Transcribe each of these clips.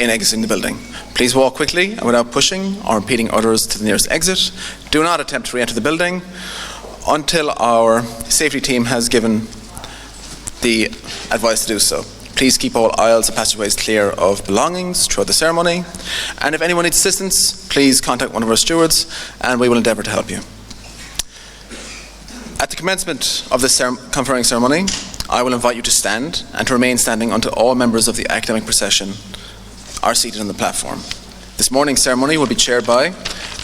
in exiting the building. Please walk quickly and without pushing or impeding others to the nearest exit. Do not attempt to re-enter the building until our safety team has given the advice to do so. Please keep all aisles and passageways clear of belongings throughout the ceremony. And if anyone needs assistance, please contact one of our stewards and we will endeavour to help you. At the commencement of this conferring ceremony, I will invite you to stand and to remain standing until all members of the academic procession are seated on the platform. This morning's ceremony will be chaired by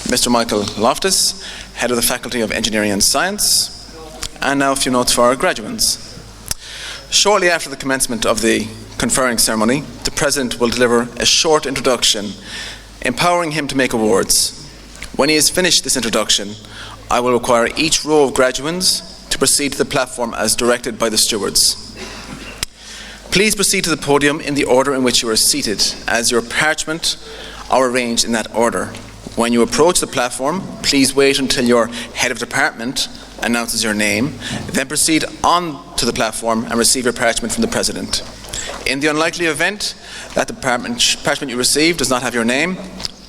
Mr. Michael Loftus, Head of the Faculty of Engineering and Science. And now a few notes for our graduates. Shortly after the commencement of the conferring ceremony, the President will deliver a short introduction, empowering him to make awards. When he has finished this introduction, I will require each row of graduates to proceed to the platform as directed by the stewards. Please proceed to the podium in the order in which you are seated, as your parchment are arranged in that order. When you approach the platform, please wait until your head of department announces your name, then proceed on to the platform and receive your parchment from the President. In the unlikely event that the parchment you receive does not have your name,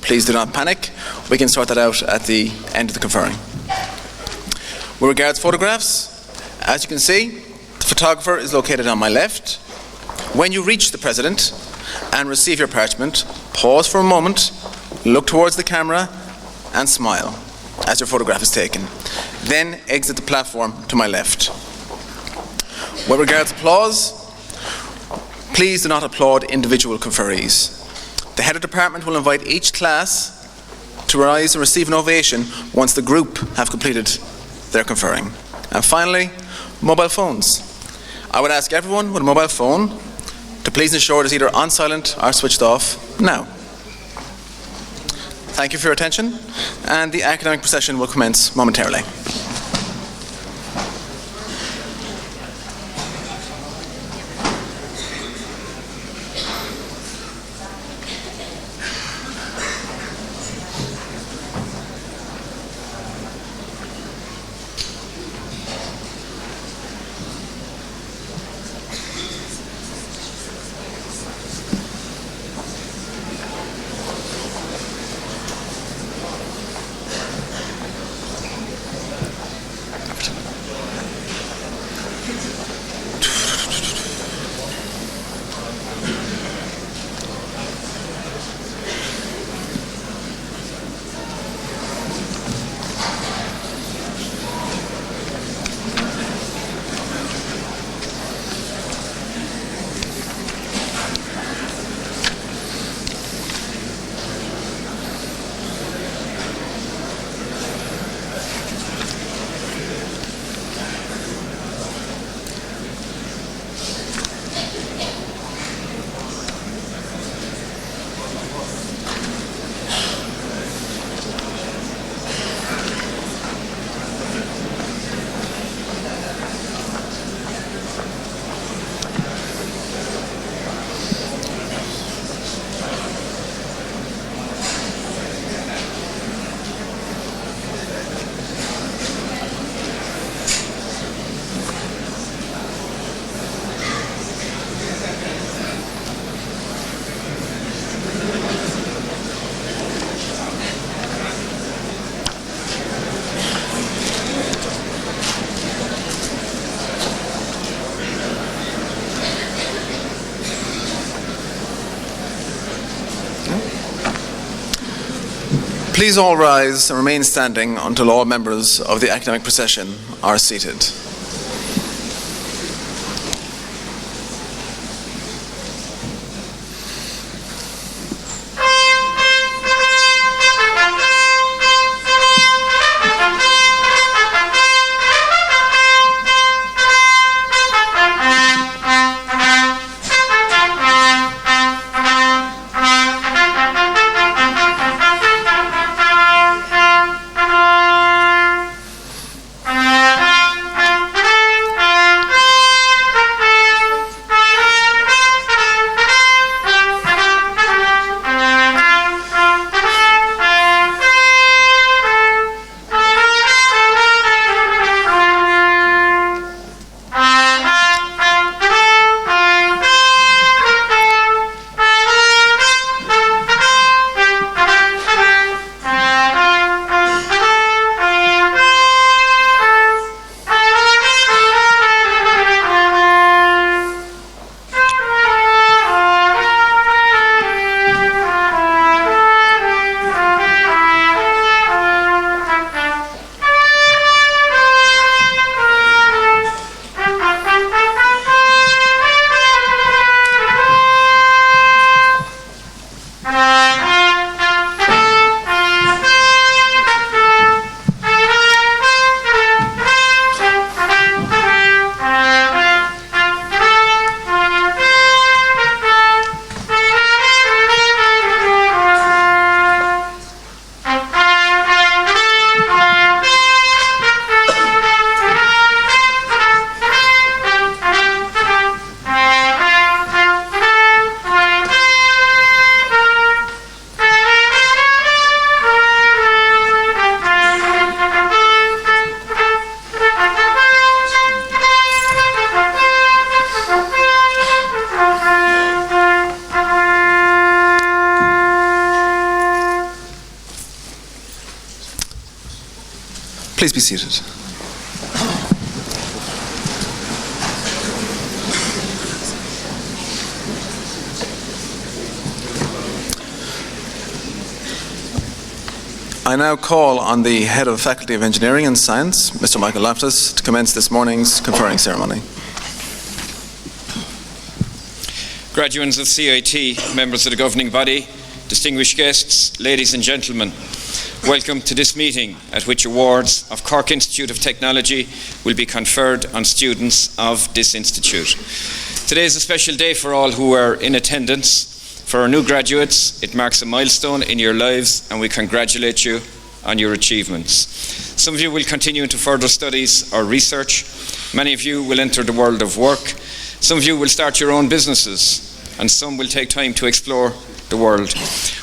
please do not panic. We can sort that out at the end of the conferring. With regards to photographs, as you can see, the photographer is located on my left. When you reach the President and receive your parchment, pause for a moment, look towards the camera and smile as your photograph is taken. Then exit the platform to my left. With regards to applause, please do not applaud individual conferees. The head of department will invite each class to rise and receive an ovation once the group have completed their conferring. And finally, mobile phones. I would ask everyone with a mobile phone to please ensure it is either on silent or switched off now. Thank you for your attention, and the academic procession will commence momentarily. Please all rise and remain standing until all members of the academic procession are seated. Please be seated. I now call on the Head of the Faculty of Engineering and Science, Mr. Michael Loftus, to commence this morning's conferring ceremony. Graduates of CIT, members of the governing body, distinguished guests, ladies and gentlemen, welcome to this meeting at which awards of Cork Institute of Technology will be conferred on students of this institute. Today is a special day for all who are in attendance. For our new graduates, it marks a milestone in your lives and we congratulate you on your achievements. Some of you will continue into further studies or research. Many of you will enter the world of work. Some of you will start your own businesses, and some will take time to explore the world.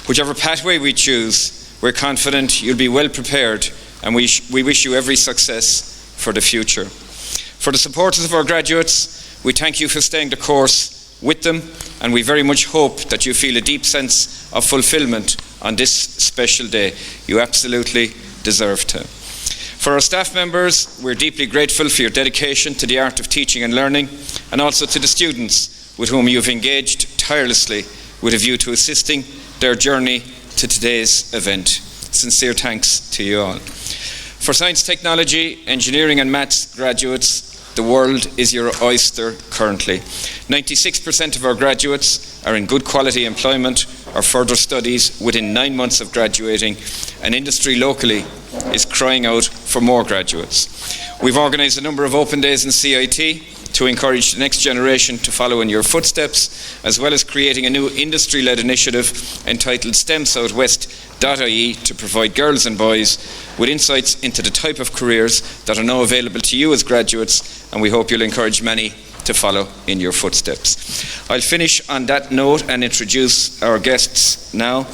Whichever pathway we choose, we're confident you'll be well prepared, and we wish you every success for the future. For the supporters of our graduates, we thank you for staying the course with them, and we very much hope that you feel a deep sense of fulfillment on this special day. You absolutely deserve to. For our staff members, we're deeply grateful for your dedication to the art of teaching and learning, and also to the students with whom you've engaged tirelessly with a view to assisting their journey to today's event. Sincere thanks to you all. For science, technology, engineering and maths graduates, the world is your oyster currently. 96% of our graduates are in good quality employment or further studies within 9 months of graduating, and industry locally is crying out for more graduates. We've organised a number of open days in CIT to encourage the next generation to follow in your footsteps, as well as creating a new industry-led initiative entitled STEM Southwest.ie to provide girls and boys with insights into the type of careers that are now available to you as graduates, and we hope you'll encourage many to follow in your footsteps. I'll finish on that note and introduce our guests now.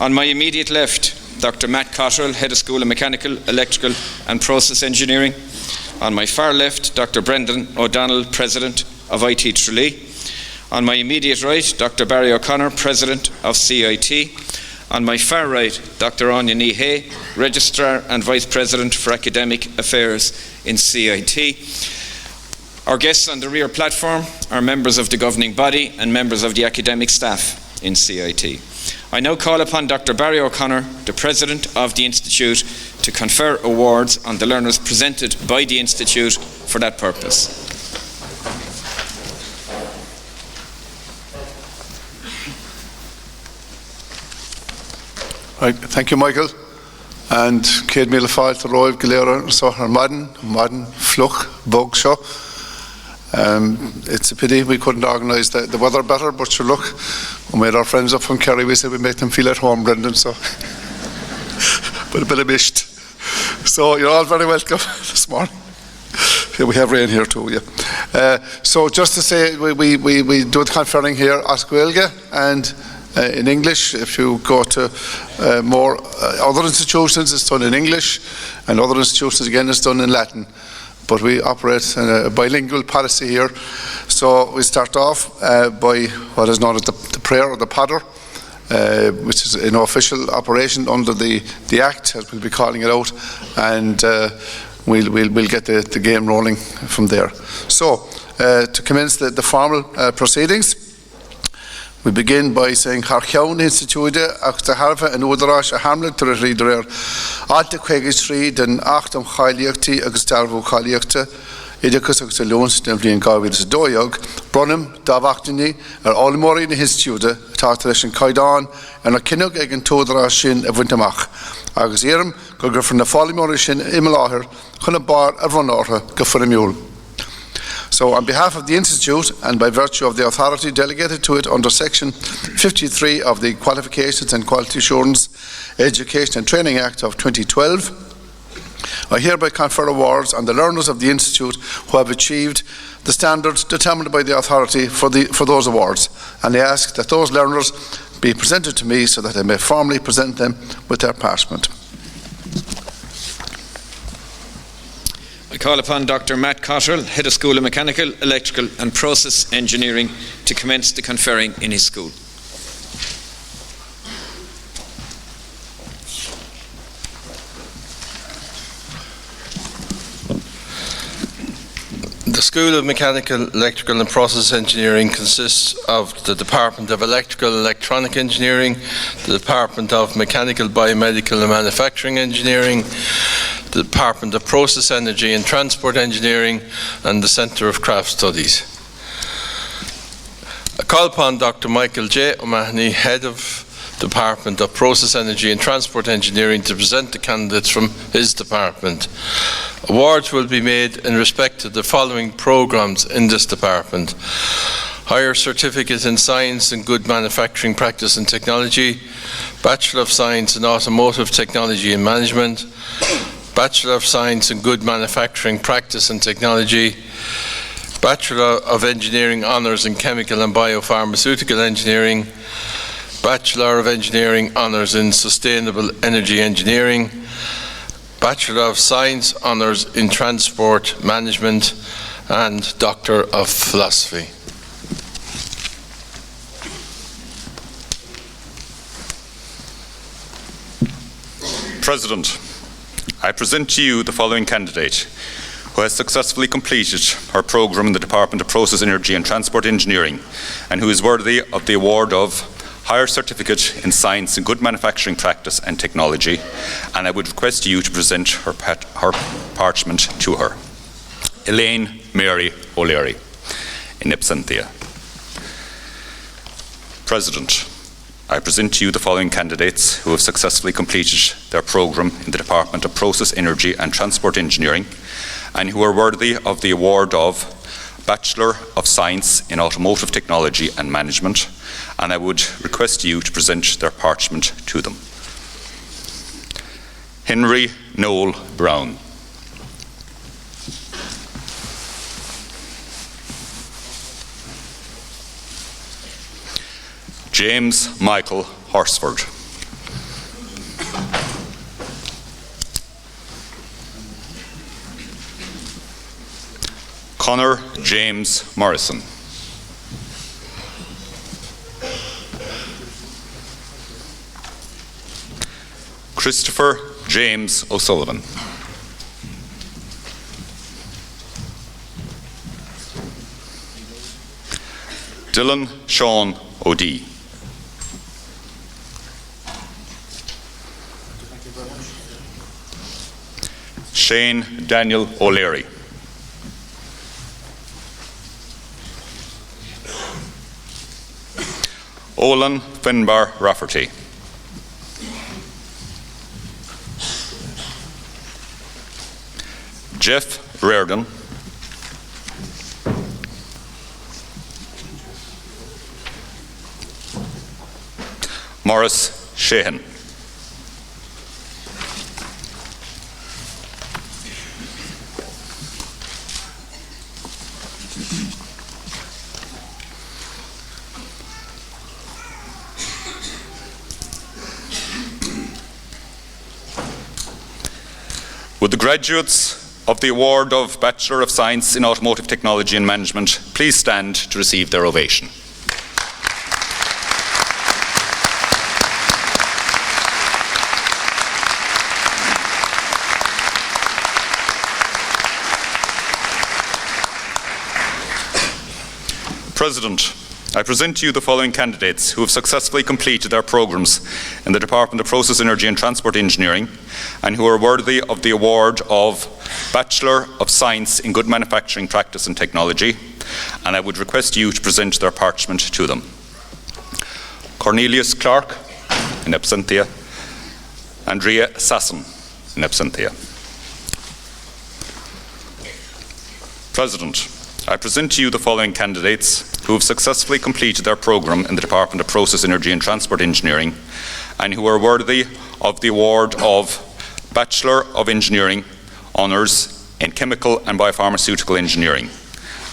On my immediate left, Dr. Matt Cottrell, Head of School of Mechanical, Electrical and Process Engineering. On my far left, Dr. Brendan O'Donnell, President of IT Tralee. On my immediate right, Dr. Barry O'Connor, President of CIT. On my far right, Dr. Anya Hay, Registrar and Vice President for Academic Affairs in CIT. Our guests on the rear platform are members of the governing body and members of the academic staff in CIT. I now call upon Dr. Barry O'Connor, the President of the Institute, to confer awards on the learners presented by the Institute for that purpose. Right, thank you, Michael. And Céad Míle Fáilte Roibh Galera Sohar Madden Fluch Bog Show. It's a pity we couldn't organise the weather better, but sure, look, we made our friends up from Kerry, we said we'd make them feel at home, Brendan, so but a bit of mist. So you're all very welcome this morning. Yeah, we have rain here too, yeah. So just to say, we do the conferring here at Gaeilge, and in English. If you go to more other institutions, it's done in English, and other institutions again, it's done in Latin. But we operate in a bilingual policy here. So we start off by what is known as the prayer or the Padder, which is an official operation under the Act, as we'll be calling it out, and we'll get the game rolling from there. So to commence the formal proceedings, we begin by saying Harchewn Institute ach de harfa and Udarach a hamlet to reader Alte Quegistri den Achtum Chaliachti agus Darvu Chaliachta Idicus ag Salons Devlin Gavidus Doyog Brunham Davachtini Almori in his Institute Tartarish and Kaidan and a Kinnog ag and Todarashin of Wintermach agus Eram go from the Folimorishin Imalaher Hunabar Avronorha Gafurimul. So on behalf of the Institute and by virtue of the authority delegated to it under Section 53 of the Qualifications and Quality Assurance Education and Training Act of 2012, I hereby confer awards on the learners of the Institute who have achieved the standards determined by the authority for those awards, and I ask that those learners be presented to me so that I may formally present them with their parchment. I call upon Dr. Matt Cottrell, Head of School of Mechanical, Electrical and Process Engineering, to commence the conferring in his school. The School of Mechanical, Electrical and Process Engineering consists of the Department of Electrical and Electronic Engineering, the Department of Mechanical, Biomedical and Manufacturing Engineering, the Department of Process Energy and Transport Engineering, and the Centre of Craft Studies. I call upon Dr. Michael J. O'Mahony, Head of Department of Process Energy and Transport Engineering, to present the candidates from his department. Awards will be made in respect to the following programmes in this department: Higher Certificate in Science and Good Manufacturing Practice and Technology, Bachelor of Science in Automotive Technology and Management, Bachelor of Science in Good Manufacturing Practice and Technology, Bachelor of Engineering Honours in Chemical and Biopharmaceutical Engineering, Bachelor of Engineering Honours in Sustainable Energy Engineering, Bachelor of Science Honours in Transport Management, and Doctor of Philosophy. President, I present to you the following candidate who has successfully completed her programme in the Department of Process, Energy and Transport Engineering, and who is worthy of the award of Higher Certificate in Science and Good Manufacturing Practice and Technology, and I would request you to present her parchment to her. Elaine Mary O'Leary, in absentia. President, I present to you the following candidates who have successfully completed their programme in the Department of Process, Energy and Transport Engineering, and who are worthy of the award of Bachelor of Science in Automotive Technology and Management, and I would request you to present their parchment to them. Henry Noel Brown. James Michael Horsford. Connor James Morrison. Christopher James O'Sullivan. Dylan Sean O'Dea. Shane Daniel O'Leary. Olin Finbar Rafferty. Jeff Reardon. Morris Sheehan. Would the graduates of the award of Bachelor of Science in Automotive Technology and Management please stand to receive their ovation? President, I present to you the following candidates who have successfully completed their programmes in the Department of Process, Energy and Transport Engineering, and who are worthy of the award of Bachelor of Science in Good Manufacturing Practice and Technology, and I would request you to present their parchment to them. Cornelius Clark, in absentia. Andrea Sasson, in absentia. President, I present to you the following candidates who have successfully completed their programme in the Department of Process, Energy and Transport Engineering, and who are worthy of the award of Bachelor of Engineering Honours in Chemical and Biopharmaceutical Engineering,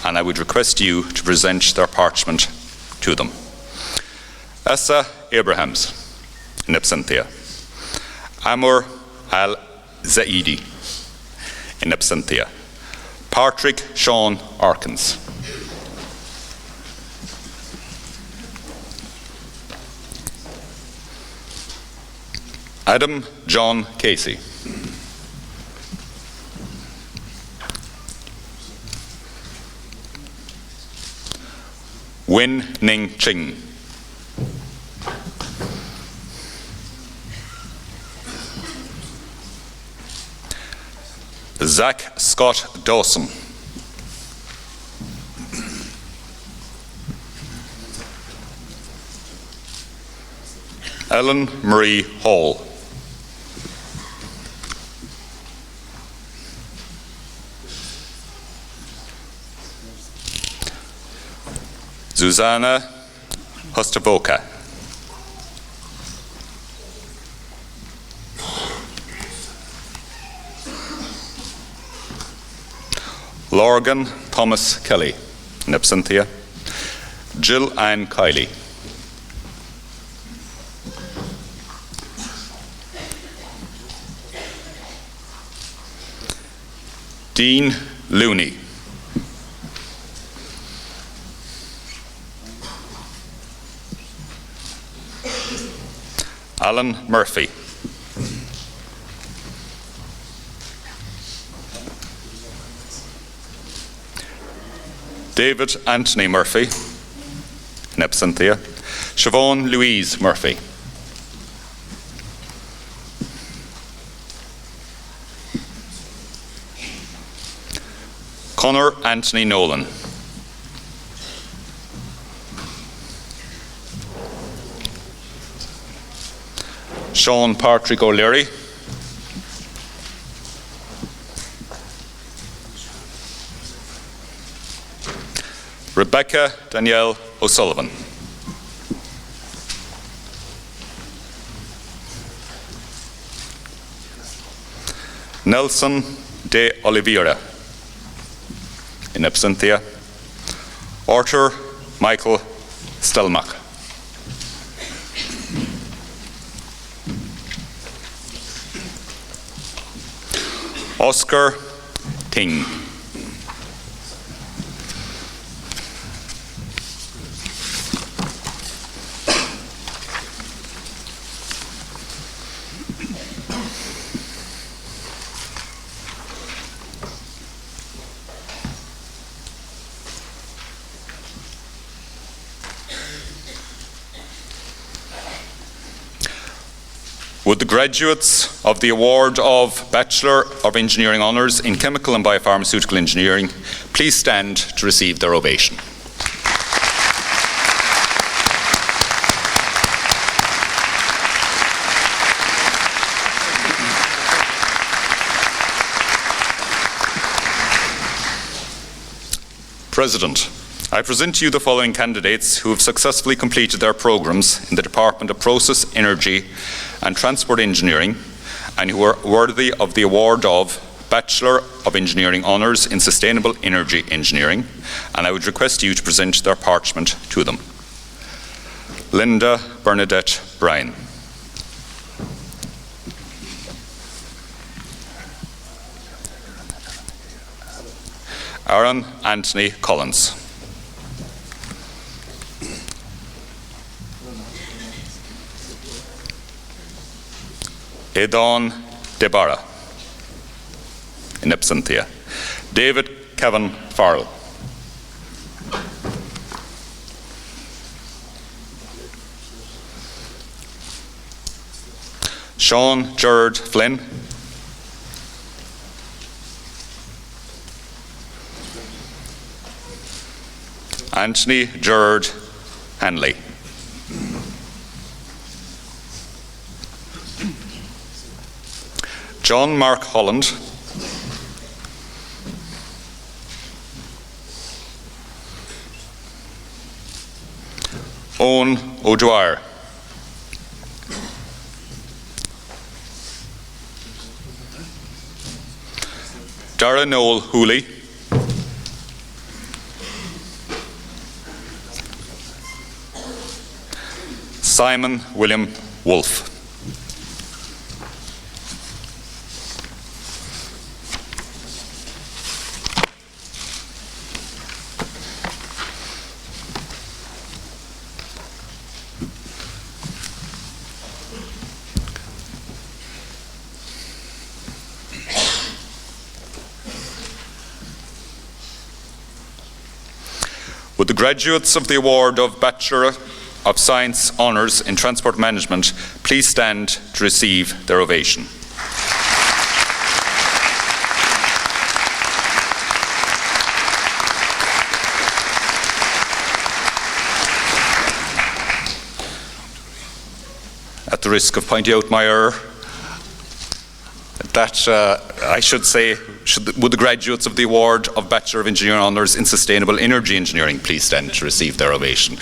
and I would request you to present their parchment to them. Essa Abrahams, in absentia. Amor Al-Zaidi, in absentia. Patrick Sean Arkins. Adam John Casey. Win Ning Ching. Zach Scott Dawson. Ellen Marie Hall. Zuzana Hostavoka. Lorgan Thomas Kelly, in absentia. Jill Ann Kiley. Dean Looney. Alan Murphy. David Anthony Murphy, in absentia. Siobhan Louise Murphy. Conor Anthony Nolan. Sean Patrick O'Leary. Rebecca Danielle O'Sullivan. Nelson de Oliveira, in absentia. Arthur Michael Stelmach. Oscar Ting. Would the graduates of the award of Bachelor of Engineering Honours in Chemical and Biopharmaceutical Engineering please stand to receive their ovation. President, I present to you the following candidates who have successfully completed their programmes in the Department of Process, Energy and Transport Engineering and who are worthy of the award of Bachelor of Engineering Honours in Sustainable Energy Engineering, and I would request you to present their parchment to them. Linda Bernadette Breen. Aaron Anthony Collins. Edon Debara, in absentia. David Kevin Farrell. Sean Gerard Flynn. Anthony Gerard Hanley. John Mark Holland. Owen O'Dwyer. Dara Noel Hooley. Simon William Wolfe. Would the graduates of the award of Bachelor of Science Honours in Transport Management please stand to receive their ovation? At the risk of pointing out my error, that I should say, would the graduates of the award of Bachelor of Engineering Honours in Sustainable Energy Engineering please stand to receive their ovation?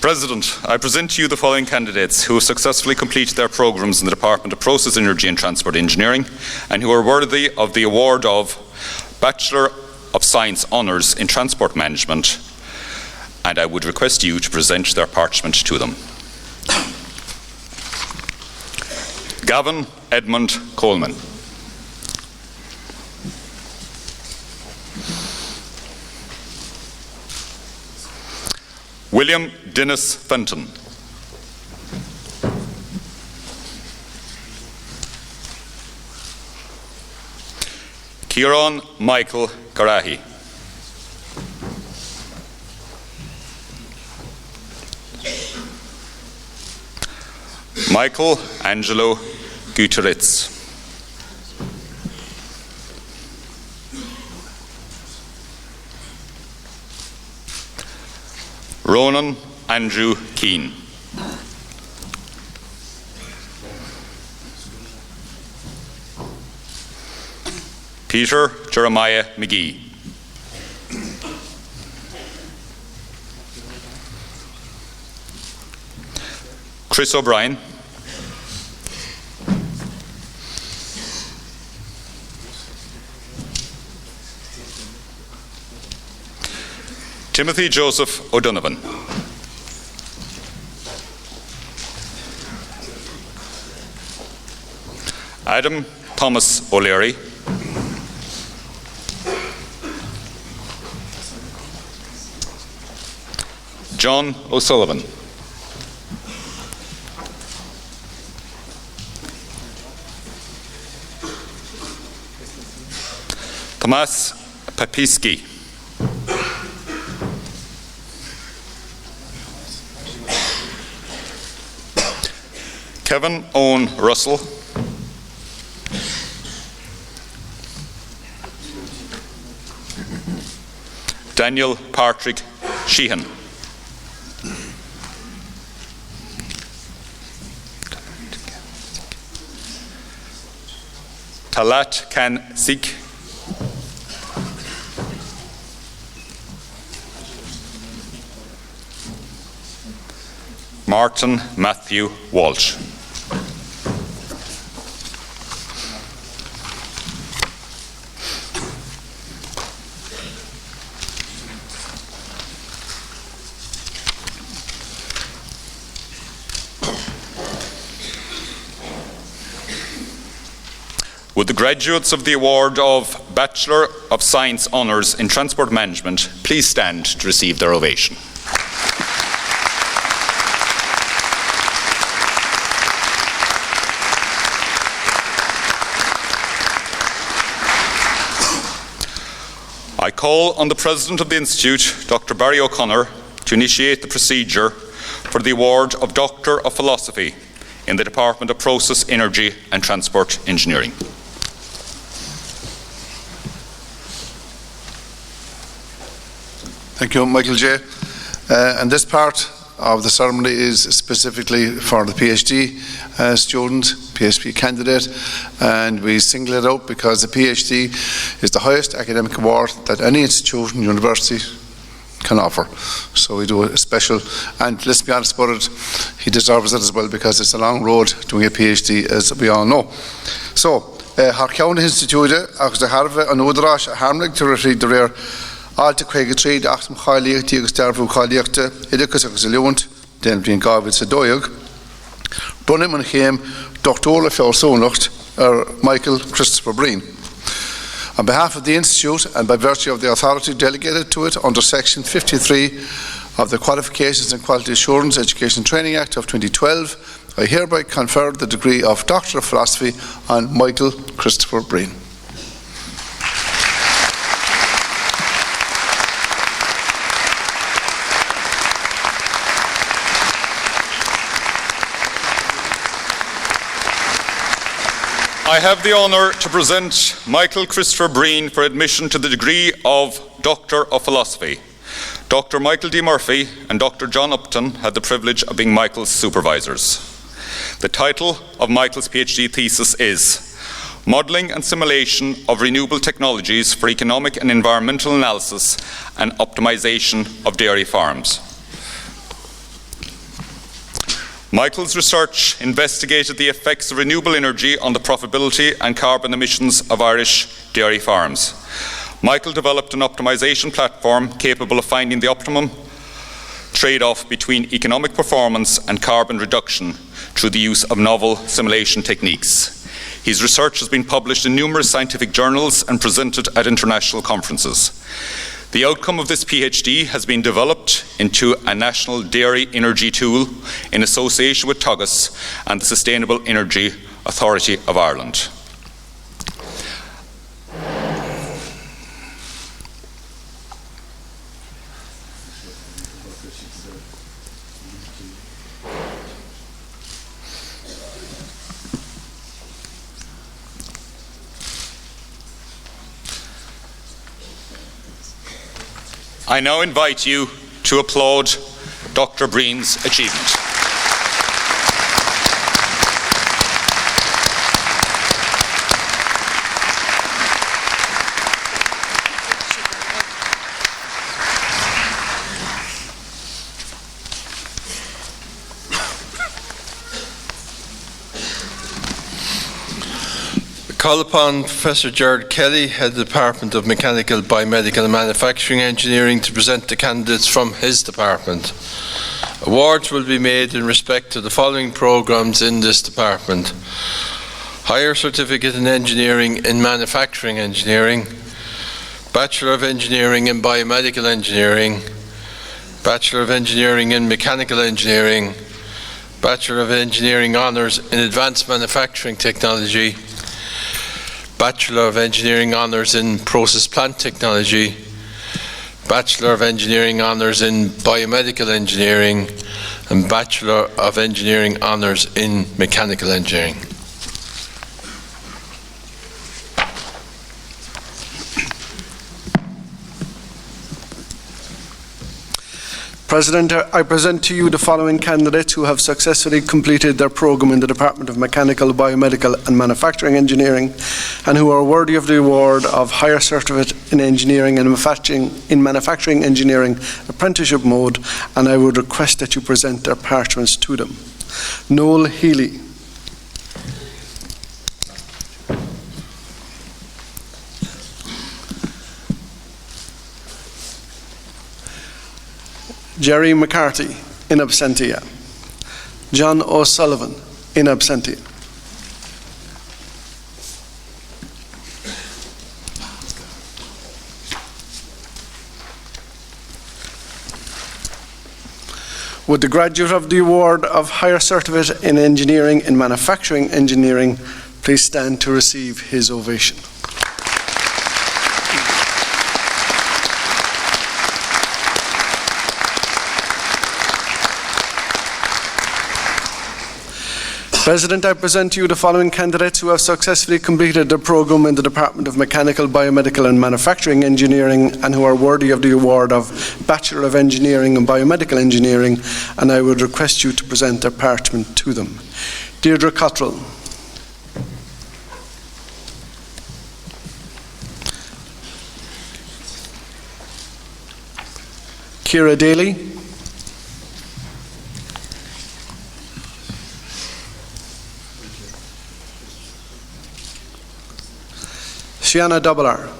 President, I present to you the following candidates who have successfully completed their programmes in the Department of Process, Energy and Transport Engineering and who are worthy of the award of Bachelor of Science Honours in Transport Management, and I would request you to present their parchment to them. Gavin Edmund Coleman. William Dennis Fenton. Kieran Michael Garahi. Michael Angelo Gutierrez. Ronan Andrew Keane. Peter Jeremiah McGee. Chris O'Brien. Timothy Joseph O'Donovan. Adam Thomas O'Leary. John O'Sullivan. Tomas Papiski. Kevin Owen Russell. Daniel Patrick Sheehan. Talat Khan Sikh. Martin Matthew Walsh. Would the graduates of the award of Bachelor of Science Honours in Transport Management please stand to receive their ovation? I call on the President of the Institute, Dr. Barry O'Connor, to initiate the procedure for the award of Doctor of Philosophy in the Department of Process, Energy and Transport Engineering. Thank you, Michael J. And this part of the ceremony is specifically for the PhD student, PhD candidate, and we single it out because the PhD is the highest academic award that any institution, university can offer. So we do a special, and let's be honest about it, he deserves it as well because it's a long road doing a PhD, as we all know. So, Har County Institute, agus the Harvey and Udrash, Harmlig to retrieve the rare Alta Craig Trade, Achtum Khaliak, Tigus Darfu Khaliakta, Idicus of Zilluant, then being Gavitz a Doyog, Brunim and Haim, Dr. Olaf Sonocht, Michael Christopher Breen. On behalf of the Institute and by virtue of the authority delegated to it under Section 53 of the Qualifications and Quality Assurance Education Training Act of 2012 I hereby confer the degree of Doctor of Philosophy on Michael Christopher Breen. I have the honour to present Michael Christopher Breen for admission to the degree of Doctor of Philosophy. Dr. Michael D. Murphy and Dr. John Upton had the privilege of being Michael's supervisors. The title of Michael's PhD thesis is Modelling and Simulation of Renewable Technologies for Economic and Environmental Analysis and Optimisation of Dairy Farms. Michael's research investigated the effects of renewable energy on the profitability and carbon emissions of Irish dairy farms. Michael developed an optimisation platform capable of finding the optimum trade-off between economic performance and carbon reduction through the use of novel simulation techniques. His research has been published in numerous scientific journals and presented at international conferences. The outcome of this PhD has been developed into a national dairy energy tool in association with Tugas and the Sustainable Energy Authority of Ireland. I now invite you to applaud Dr. Breen's achievement. Call upon Professor Gerard Kelly, Head of the Department of Mechanical, Biomedical and Manufacturing Engineering, to present the candidates from his department. Awards will be made in respect to the following programmes in this department: Higher Certificate in Engineering in Manufacturing Engineering, Bachelor of Engineering in Biomedical Engineering, Bachelor of Engineering in Mechanical Engineering, Bachelor of Engineering Honours in Advanced Manufacturing Technology, Bachelor of Engineering Honours in Process Plant Technology, Bachelor of Engineering Honours in Biomedical Engineering, and Bachelor of Engineering Honours in Mechanical Engineering. President, I present to you the following candidates who have successfully completed their programme in the Department of Mechanical, Biomedical and Manufacturing Engineering and who are worthy of the award of Higher Certificate in Engineering and Manufacturing Engineering Apprenticeship Mode, and I would request that you present their parchments to them. Noel Healy. Jerry McCarthy, in absentia. John O'Sullivan, in absentia. Would the graduate of the award of Higher Certificate in Engineering and Manufacturing Engineering please stand to receive his ovation. President, I present to you the following candidates who have successfully completed their programme in the Department of Mechanical, Biomedical and Manufacturing Engineering and who are worthy of the award of Bachelor of Engineering and Biomedical Engineering, and I would request you to present their parchment to them. Deirdre Cottrell. Ciara Daly. Shiana Doubler.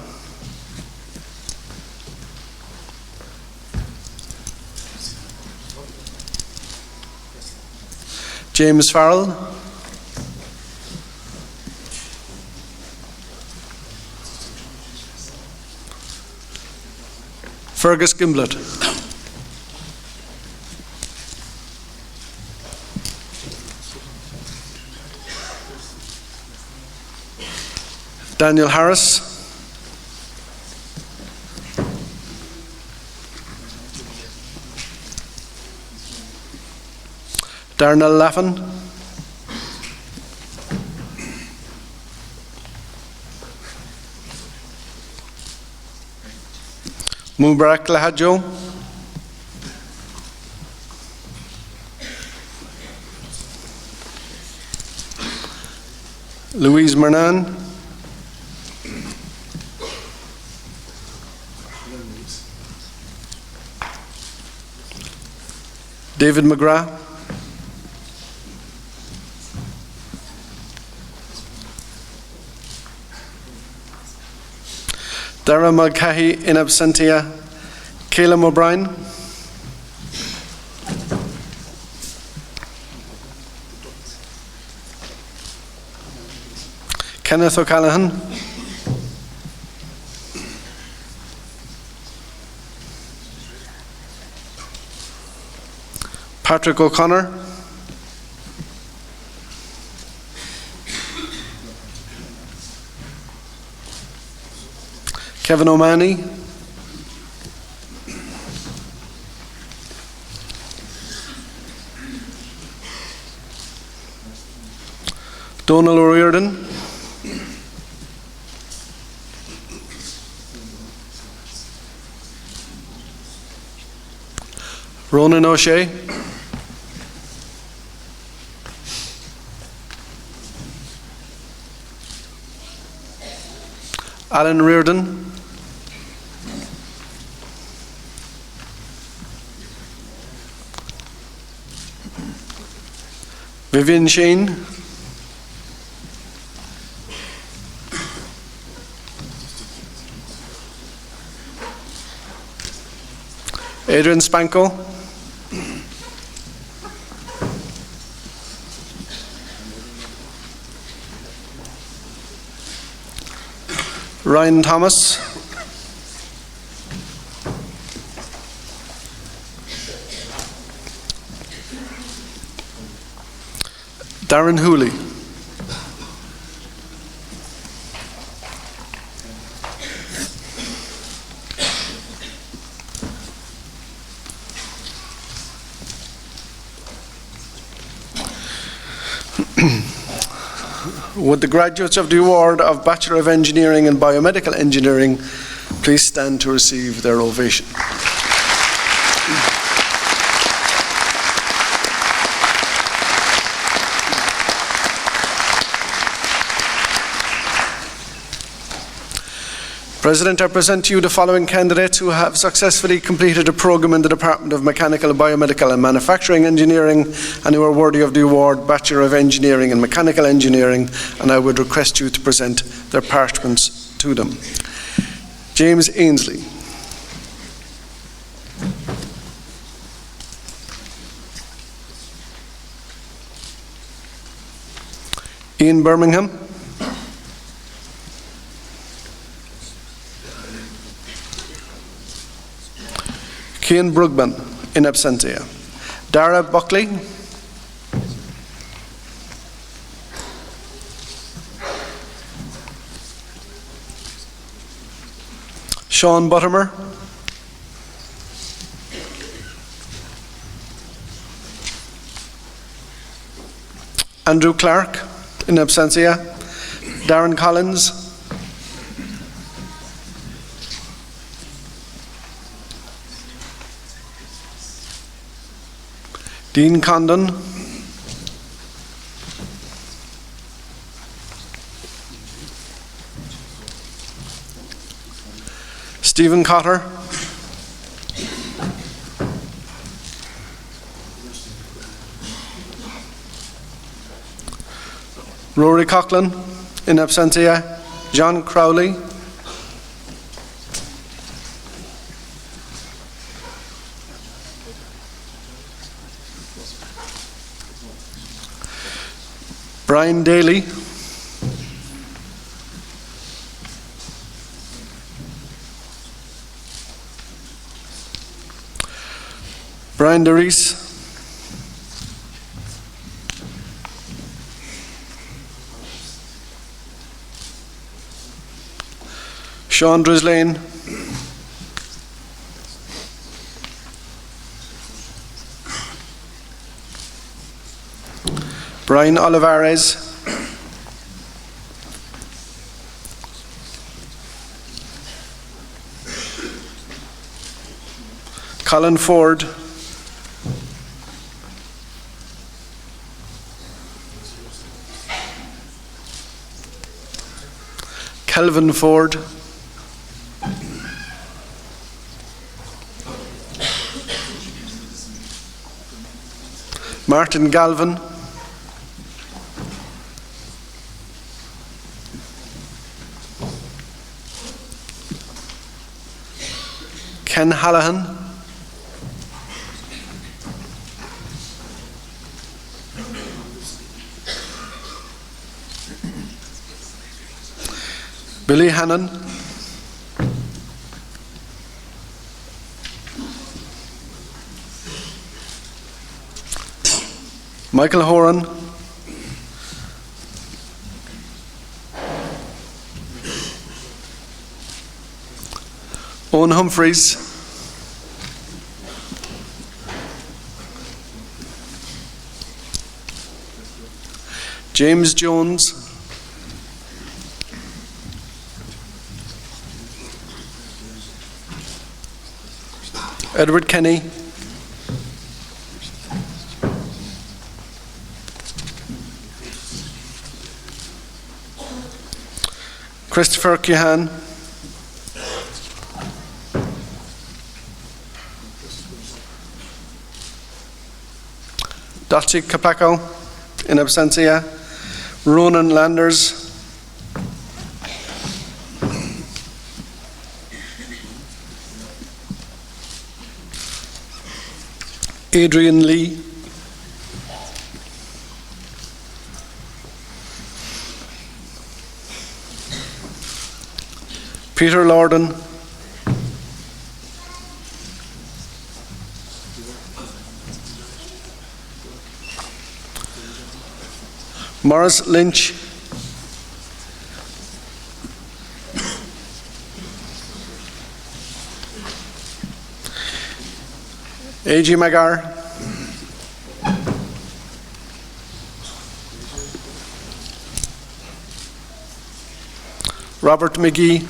James Farrell. Fergus Gimblett. Daniel Harris. Darnell Laffin. Mubarak Lahadjo. Louise Mernan. David McGrath. Dara Mulcahy in absentia. Caleb O'Brien. Kenneth O'Callaghan. Patrick O'Connor. Kevin O'Mahony. Donal O'Riordan. Ronan O'Shea. Alan Reardon. Vivian Sheen. Adrian Spanko. Ryan Thomas. Darren Hooley. Would the graduates of the award of Bachelor of Engineering and Biomedical Engineering please stand to receive their ovation. President, I present to you the following candidates who have successfully completed a program in the Department of Mechanical, Biomedical and Manufacturing Engineering and who are worthy of the award Bachelor of Engineering and Mechanical Engineering, and I would request you to present their parchments to them. James Ainsley. Ian Birmingham. Cian Brugman, in absentia. Dara Buckley. Sean Buttermer. Andrew Clark, in absentia. Darren Collins. Dean Condon. Stephen Cotter. Rory Coughlin, in absentia. John Crowley. Brian Daly. Brian DeReese. Sean Drislane, Brian Olivares, Colin Ford, Kelvin Ford, Martin Galvin, Ken Hallahan, Billy Hannon, Michael Horan, Owen Humphreys, James Jones, Edward Kenny, Christopher Kehan, Dachi Capaco, in absentia, Ronan Landers, Adrian Lee, Peter Lorden, Morris Lynch, A.G. Magar, Robert McGee,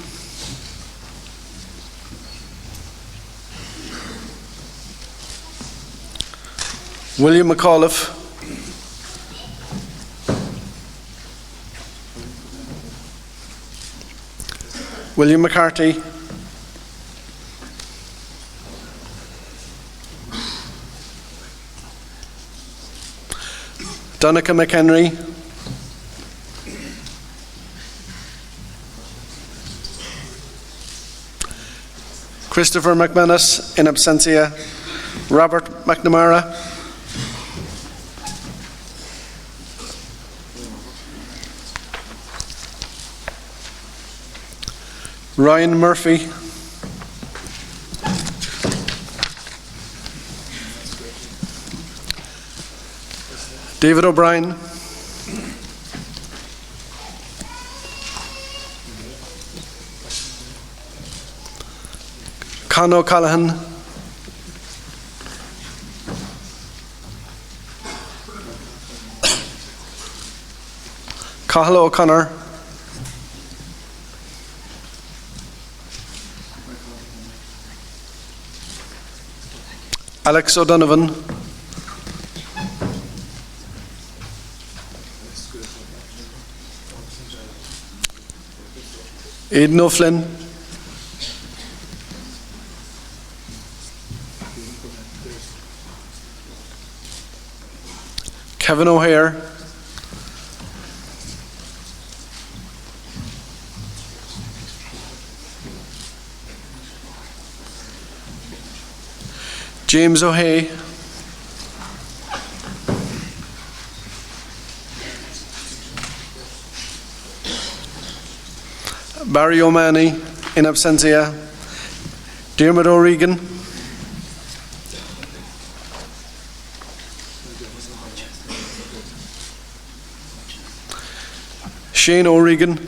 William McAuliffe, William McCarthy, Donica McHenry, Christopher McManus, in absentia, Robert McNamara, Ryan Murphy, David O'Brien, Con O'Callaghan, Cathal O'Connor, Alex O'Donovan, Aidan O'Flynn, Kevin O'Hare, James O'Hay, Barry O'Mahony, in absentia, Dermot O'Regan, Shane O'Regan,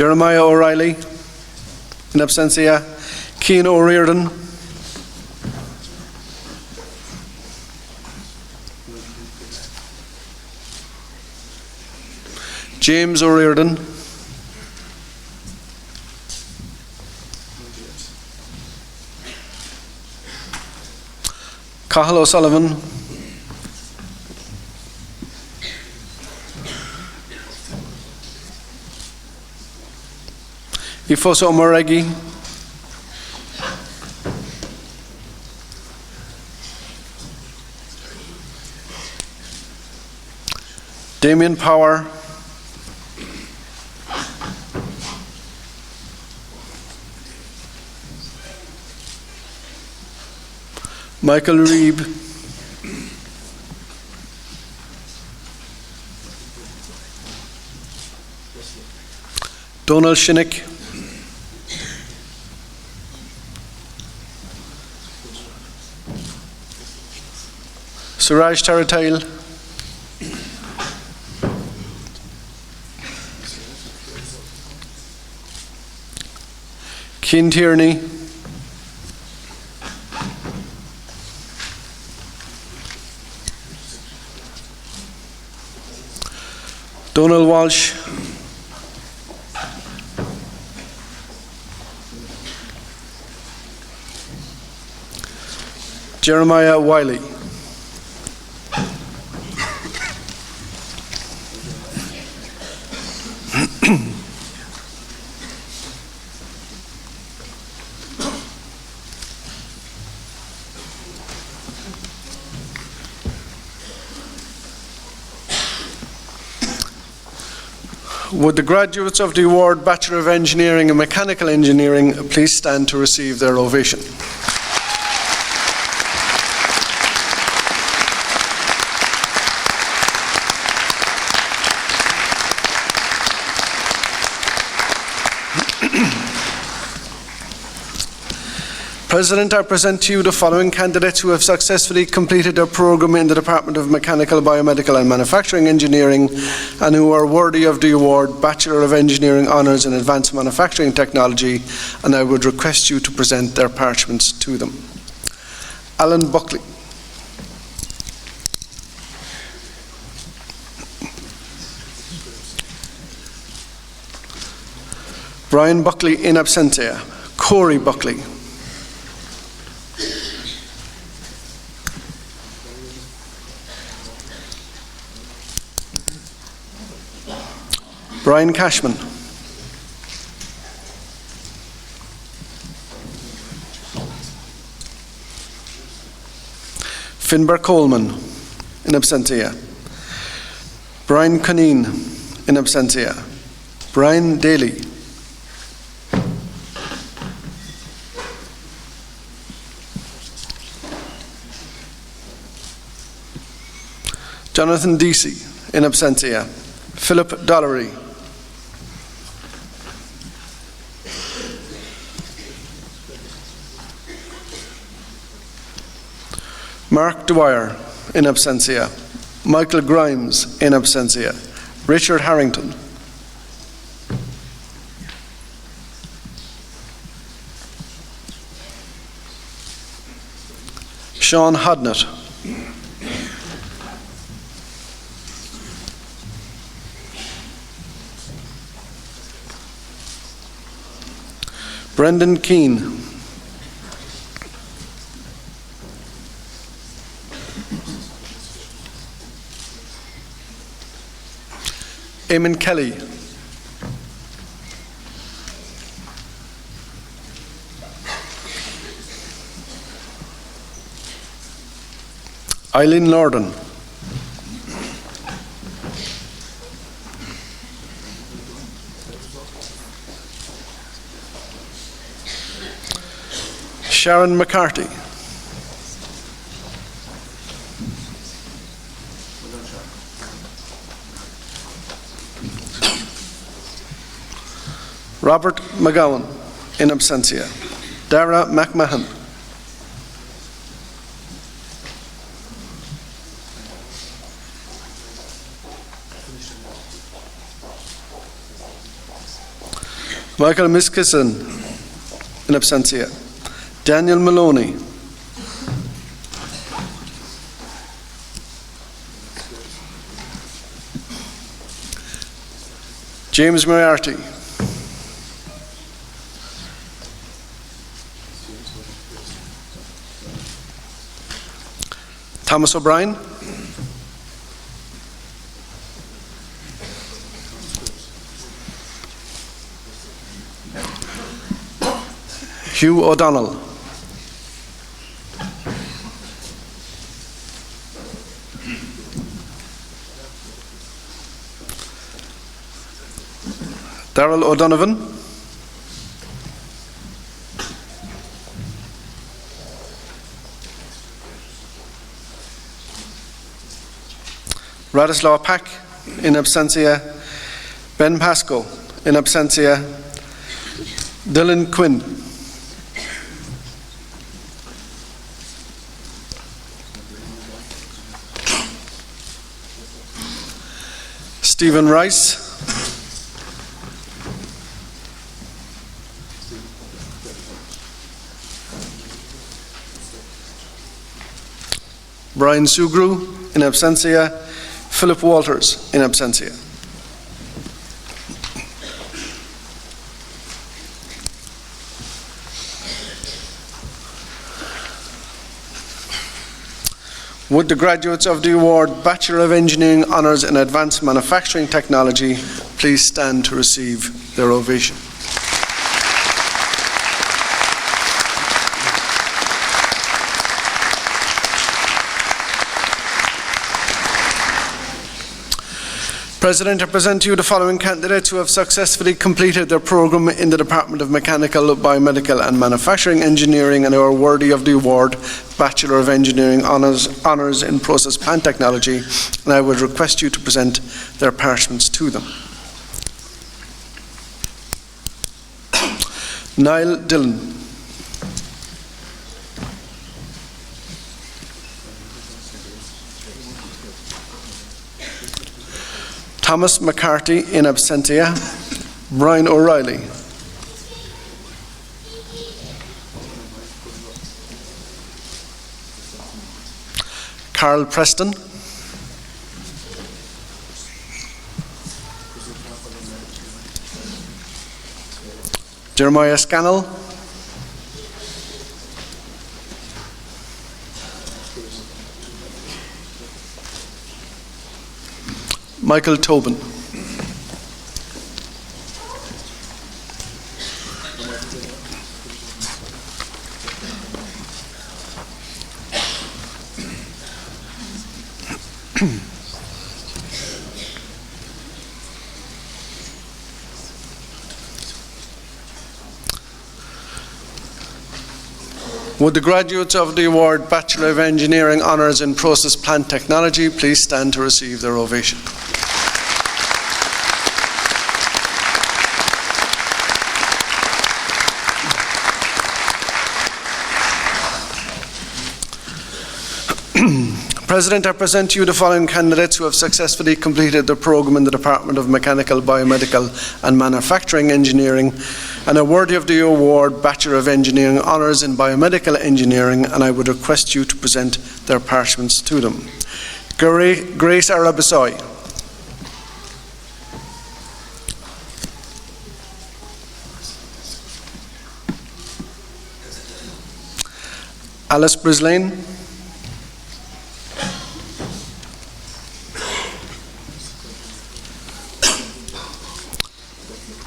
Jeremiah O'Reilly, in absentia. Cian O'Riordan. James O'Riordan. Cathal O'Sullivan. Ifosa Omoregi. Damien Power. Michael Reeb. Donald Shinnick. Suraj Taratail. Cian Tierney. Donald Walsh. Jeremiah Wiley. Would the graduates of the award Bachelor of Engineering and Mechanical Engineering please stand to receive their ovation? President, I present to you the following candidates who have successfully completed their programme in the Department of Mechanical, Biomedical and Manufacturing Engineering and who are worthy of the award Bachelor of Engineering Honours in Advanced Manufacturing Technology, and I would request you to present their parchments to them. Alan Buckley. Brian Buckley in absentia. Corey Buckley. Brian Cashman. Finbar Coleman in absentia. Brian Cuneen in absentia. Brian Daly. Jonathan Deasy in absentia. Philip Dollery. Mark Dwyer in absentia. Michael Grimes in absentia. Richard Harrington. Sean Hodnett. Brendan Keane. Eamon Kelly. Eileen Lorden. Sharon McCarthy. Robert McGowan in absentia. Dara McMahon. Michael Miskisson, in absentia. Daniel Maloney. James Moriarty. Thomas O'Brien. Hugh O'Donnell. Darrell O'Donovan. Radislaw Pack, in absentia. Ben Pascoe, in absentia. Dylan Quinn. Stephen Rice. Brian Sugru, in absentia. Philip Walters, in absentia. Would the graduates of the award Bachelor of Engineering Honours in Advanced Manufacturing Technology please stand to receive their ovation. President, I present to you the following candidates who have successfully completed their programme in the Department of Mechanical, Biomedical and Manufacturing Engineering and who are worthy of the award Bachelor of Engineering Honours in Process Plant Technology, and I would request you to present their parchments to them. Niall Dillon. Thomas McCarthy, in absentia. Brian O'Reilly. Carl Preston. Jeremiah Scannell. Michael Tobin. Would the graduates of the award Bachelor of Engineering Honours in Process Plant Technology please stand to receive their ovation. President, I present to you the following candidates who have successfully completed their programme in the Department of Mechanical, Biomedical and Manufacturing Engineering and are worthy of the award Bachelor of Engineering Honours in Biomedical Engineering, and I would request you to present their parchments to them. Grace Arabisoy. Alice Brislane.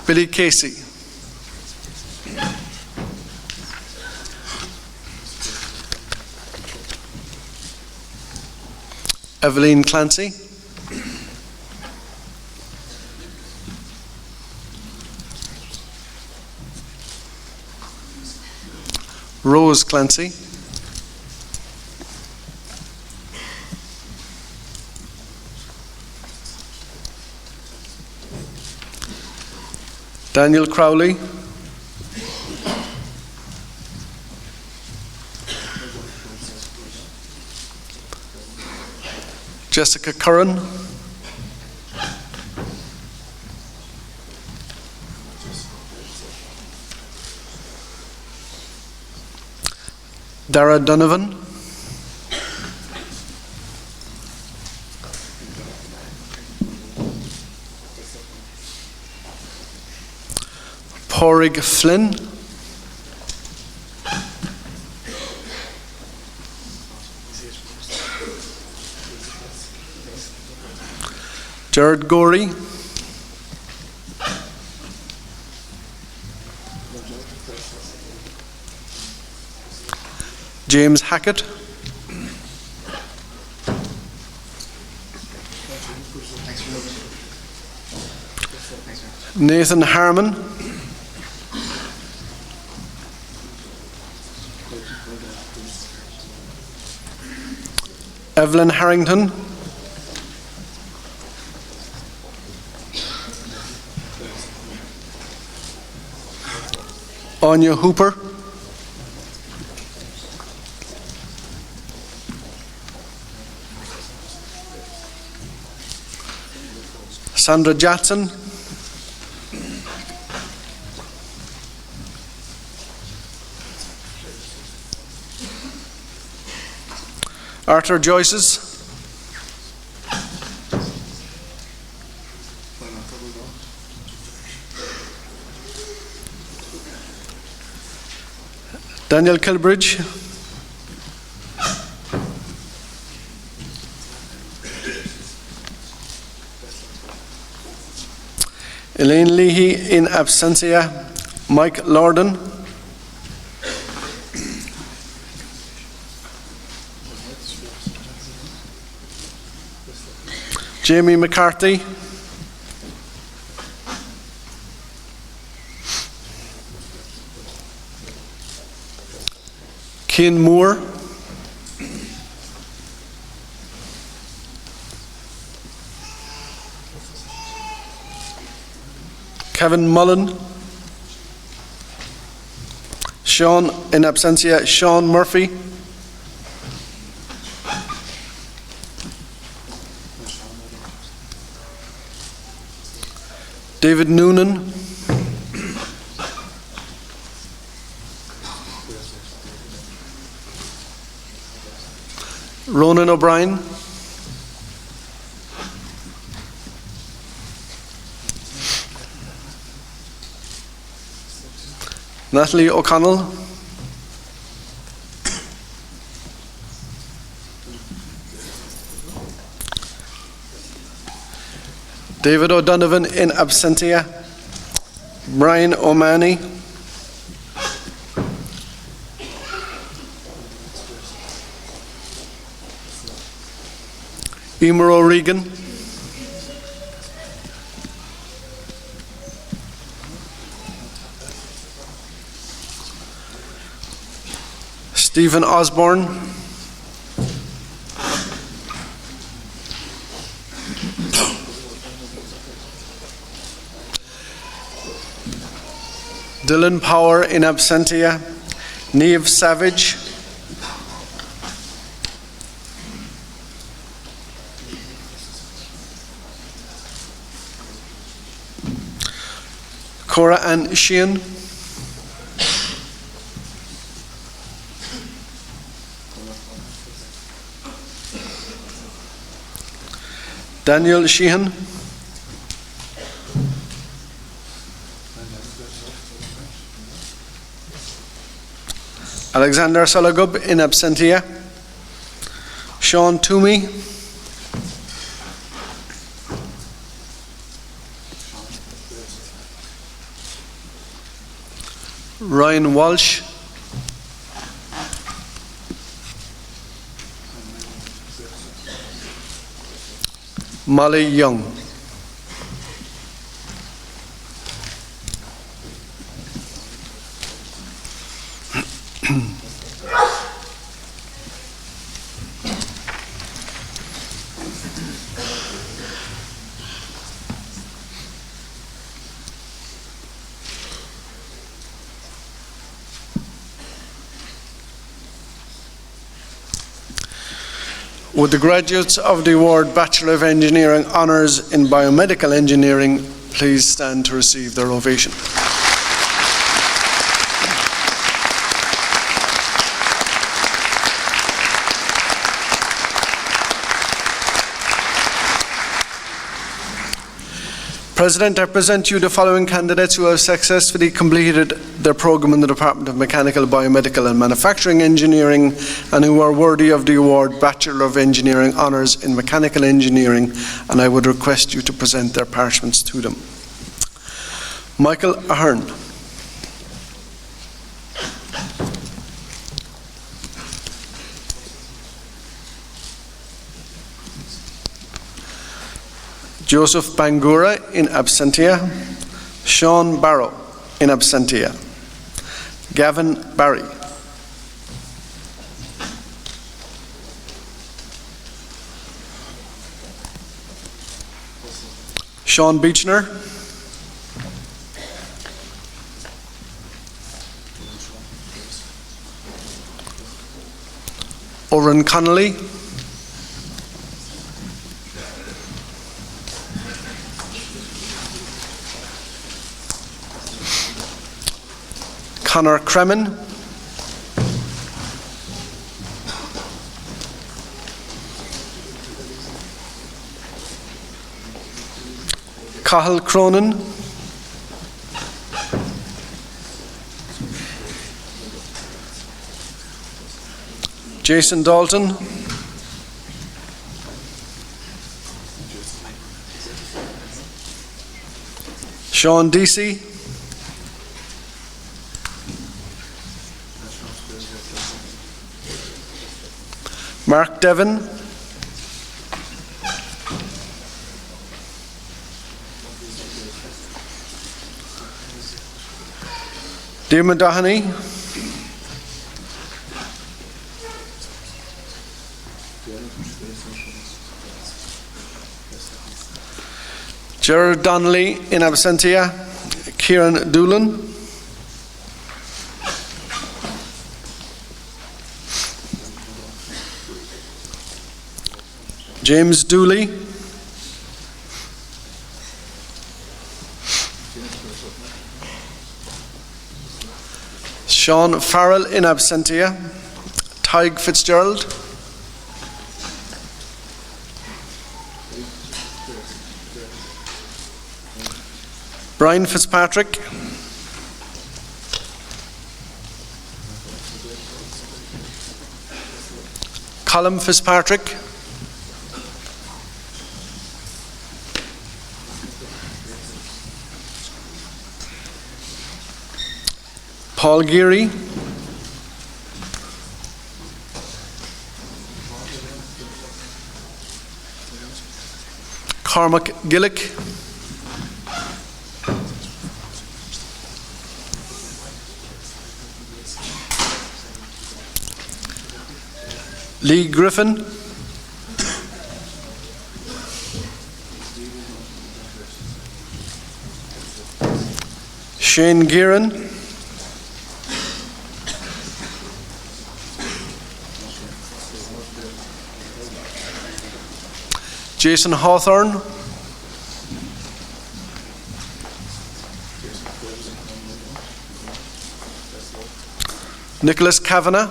Billy Casey. Evelyn Clancy. Rose Clancy. Daniel Crowley. Jessica Curran. Dara Donovan, Porrig Flynn, Jared Gorey, James Hackett, Nathan Harmon, Evelyn Harrington, Anya Hooper, Sandra Jatson, Arthur Joyces, Daniel Kilbridge, Elaine Leahy in absentia, Mike Lorden, Jamie McCarthy, Cian Moore, Kevin Mullen, Sean in absentia, Sean Murphy, David Noonan, Ronan O'Brien, Natalie O'Connell, David O'Donovan in absentia, Brian O'Mahony, Emer O'Regan, Stephen Osborne, Dylan Power in absentia, Niamh Savage, Cora Ann Sheehan, Daniel Sheehan, Alexander Sologub in absentia, Sean Toomey, Ryan Walsh, Molly Young. Would the graduates of the award Bachelor of Engineering Honours in Biomedical Engineering please stand to receive their ovation. President, I present to you the following candidates who have successfully completed their program in the Department of Mechanical, Biomedical and Manufacturing Engineering and who are worthy of the award Bachelor of Engineering Honours in Mechanical Engineering, and I would request you to present their parchments to them. Michael Ahern. Joseph Bangura in absentia. Sean Barrow in absentia. Gavin Barry. Sean Beechner. Oren Connolly. Connor Kremen. Cathal Cronin. Jason Dalton. Sean Deasy. Mark Devon. Diarmuid Doheny. Gerard Donnelly in absentia. Kieran Doolan. James Dooley. Sean Farrell in absentia. Tig Fitzgerald. Brian Fitzpatrick. Colin Fitzpatrick. Paul Geary. Cormac Gillick. Lee Griffin. Shane Gearan. Jason Hawthorne. Nicholas Kavanagh.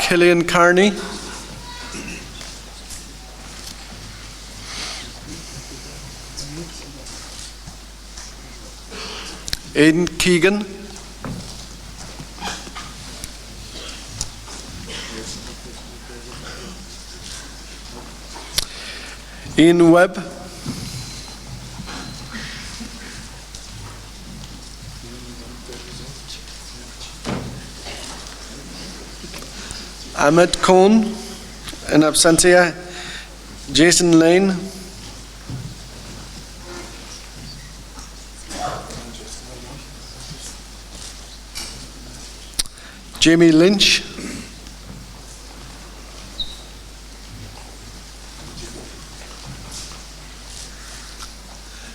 Killian Carney. Aidan Keegan. Ian Webb. Ahmed Cohn in absentia. Jason Lane. Jamie Lynch.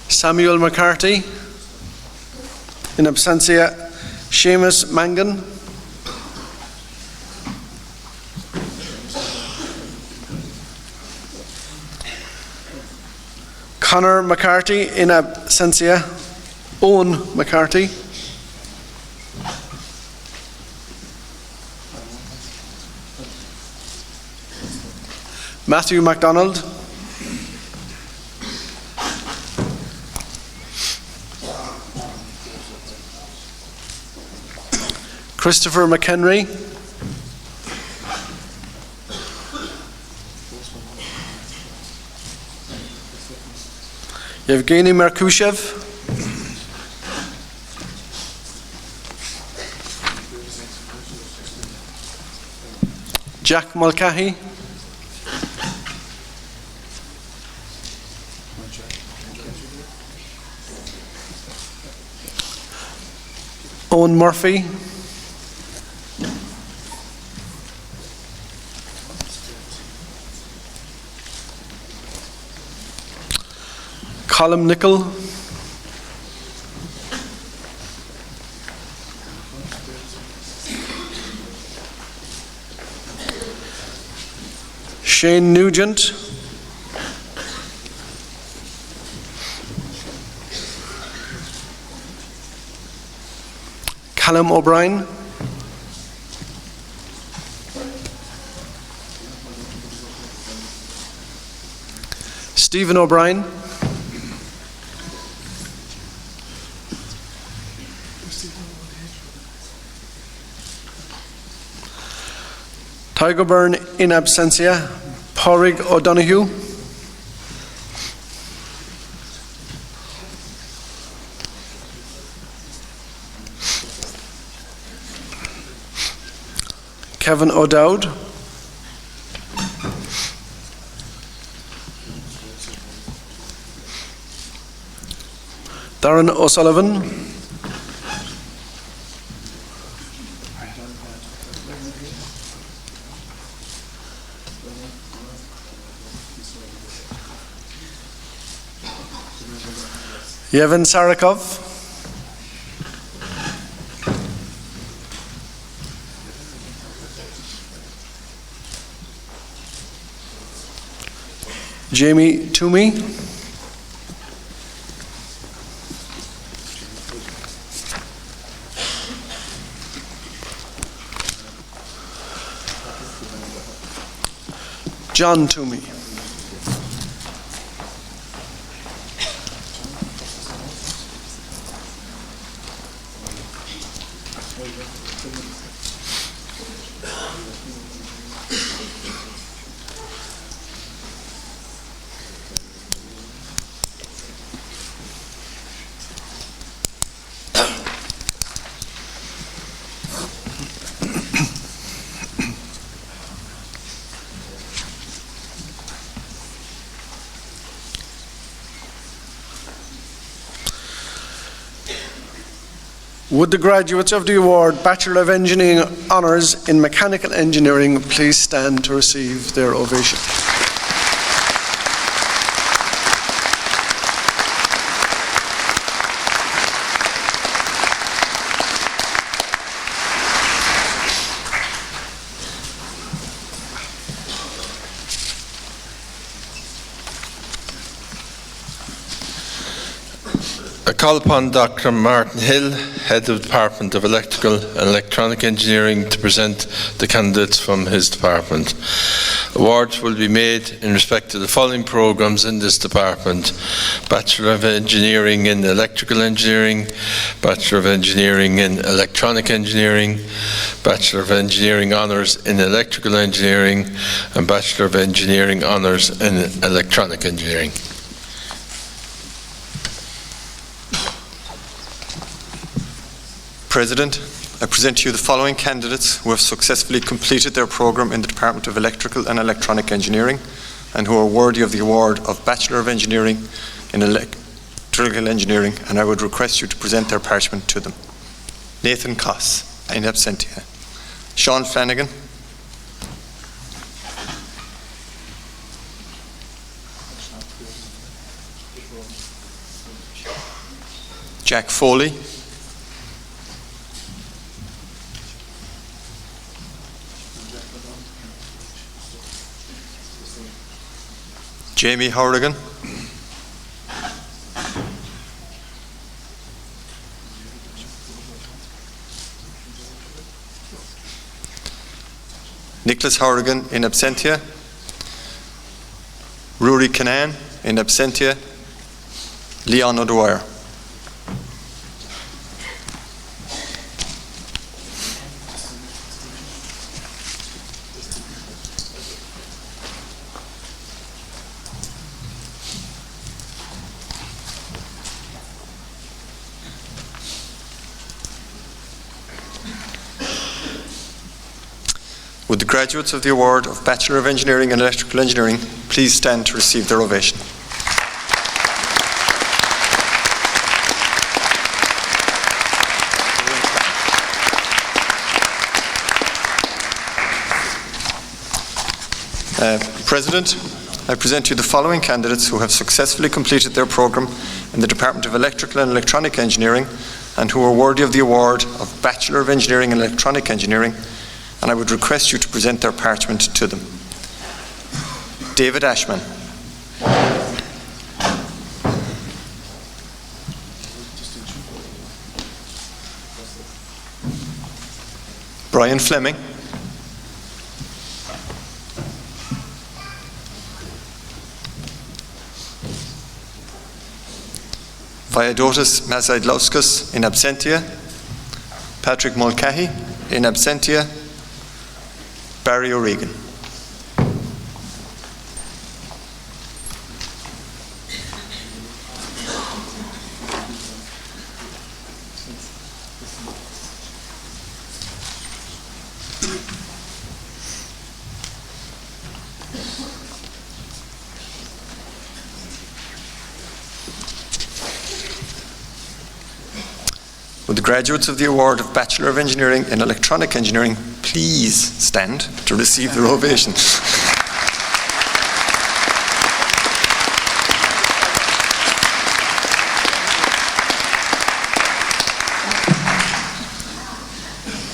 Samuel McCarthy. In absentia, Seamus Mangan. Connor McCarthy. In absentia, Owen McCarthy. Matthew MacDonald, Christopher McHenry, Yevgeny Merkushev, Jack Mulcahy, Owen Murphy, Colm Nichol, Shane Nugent, Callum O'Brien, Stephen O'Brien, Tiger Byrne in absentia, Pádraig O'Donoghue, Kevin O'Dowd, Darren O'Sullivan, Yevhen Sarakov, Jamie Toomey, John Toomey, Would the graduates of the award Bachelor of Engineering Honours in Mechanical Engineering please stand to receive their ovation. I call upon Dr. Martin Hill, Head of the Department of Electrical and Electronic Engineering, to present the candidates from his department. Awards will be made in respect to the following programmes in this department: Bachelor of Engineering in Electrical Engineering, Bachelor of Engineering in Electronic Engineering, Bachelor of Engineering Honours in Electrical Engineering, and Bachelor of Engineering Honours in Electronic Engineering. President, I present to you the following candidates who have successfully completed their programme in the Department of Electrical and Electronic Engineering and who are worthy of the award of Bachelor of Engineering in Electrical Engineering, and I would request you to present their parchment to them. Nathan Koss, in absentia. Sean Flanagan. Jack Foley. Jamie Horrigan. Nicholas Horrigan in absentia. Rory Canan, in absentia, Leon O'Dwyer. Would the graduates of the award of Bachelor of Engineering and Electrical Engineering please stand to receive their ovation? President, I present to you the following candidates who have successfully completed their programme in the Department of Electrical and Electronic Engineering and who are worthy of the award of Bachelor of Engineering and Electronic Engineering, and I would request you to present their parchment to them. David Ashman. Brian Fleming. Viodotis Mazaidlauskas, in absentia. Patrick Mulcahy, in absentia. Barry O'Regan. Would the graduates of the award of Bachelor of Engineering in Electronic Engineering please stand to receive their ovation?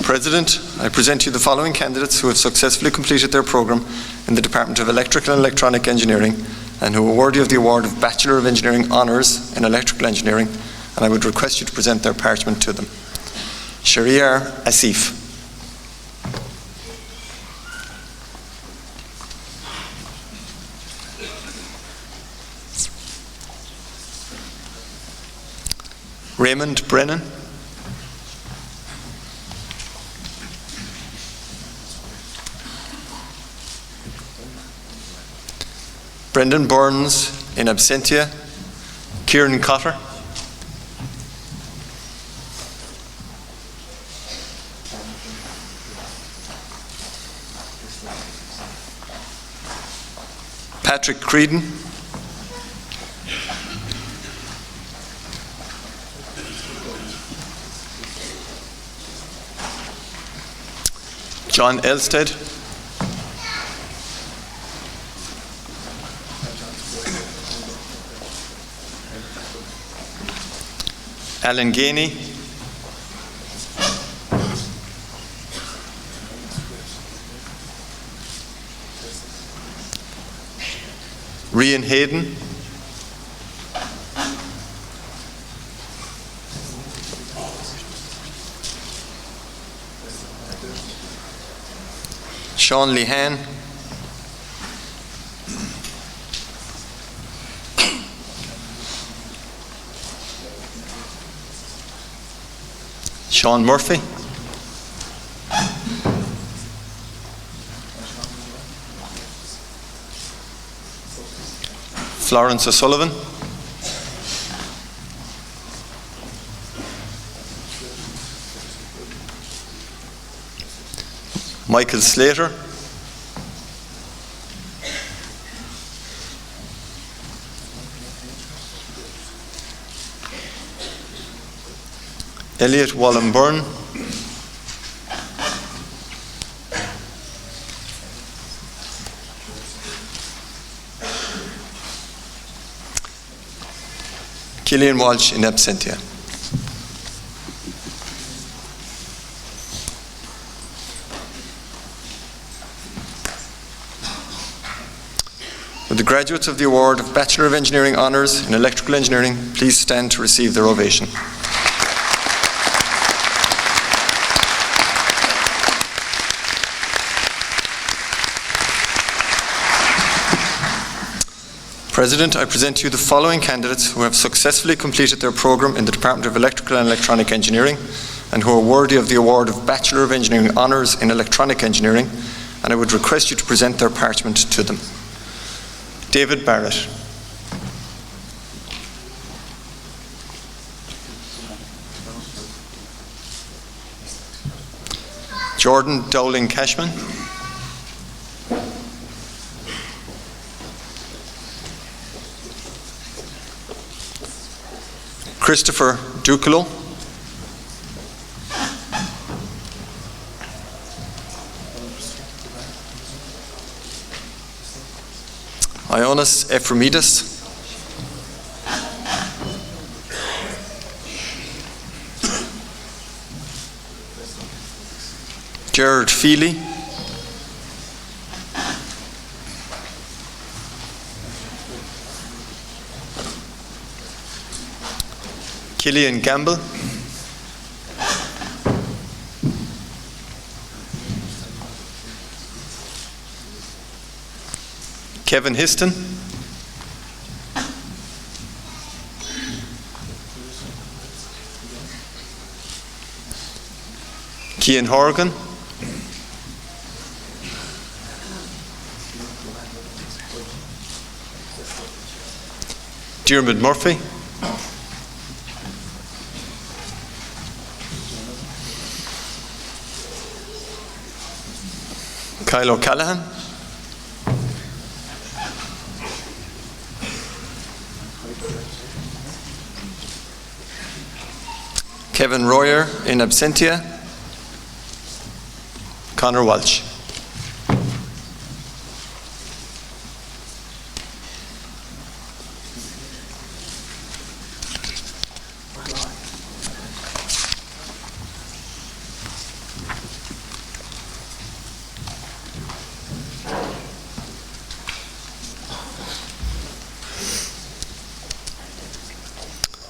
President, I present to you the following candidates who have successfully completed their programme in the Department of Electrical and Electronic Engineering and who are worthy of the award of Bachelor of Engineering Honours in Electrical Engineering, and I would request you to present their parchment to them. Shariar Asif. Raymond Brennan. Brendan Burns, in absentia. Kieran Cotter. Patrick Creedon. John Elsted. Alan Gainey. Rian Hayden. Sean Lehan. Sean Murphy. Florence O'Sullivan. Michael Slater. Elliot Wallenburn. Killian Walsh, in absentia. Would the graduates of the award of Bachelor of Engineering Honours in Electrical Engineering please stand to receive their ovation? President, I present to you the following candidates who have successfully completed their programme in the Department of Electrical and Electronic Engineering and who are worthy of the award of Bachelor of Engineering Honours in Electronic Engineering, and I would request you to present their parchment to them. David Barrett. Jordan Dowling Cashman. Christopher Ducalo. Ioannis Ephraimidis. Gerard Feely. Killian Gamble. Kevin Histon. Cian Horgan. Diarmuid Murphy. Kyle O'Callaghan. Kevin Royer in absentia. Conor Walsh.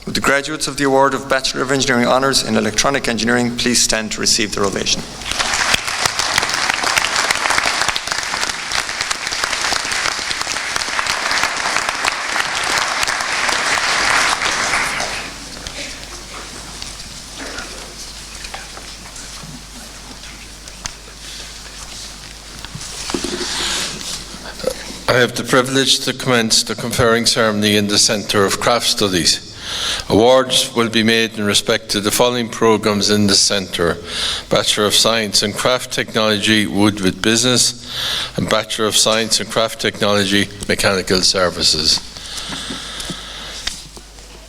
Would the graduates of the award of Bachelor of Engineering Honours in Electronic Engineering please stand to receive their ovation. I have the privilege to commence the conferring ceremony in the Centre of Craft Studies. Awards will be made in respect to the following programmes in the Centre: Bachelor of Science in Craft Technology, Wood with Business, and Bachelor of Science in Craft Technology, Mechanical Services.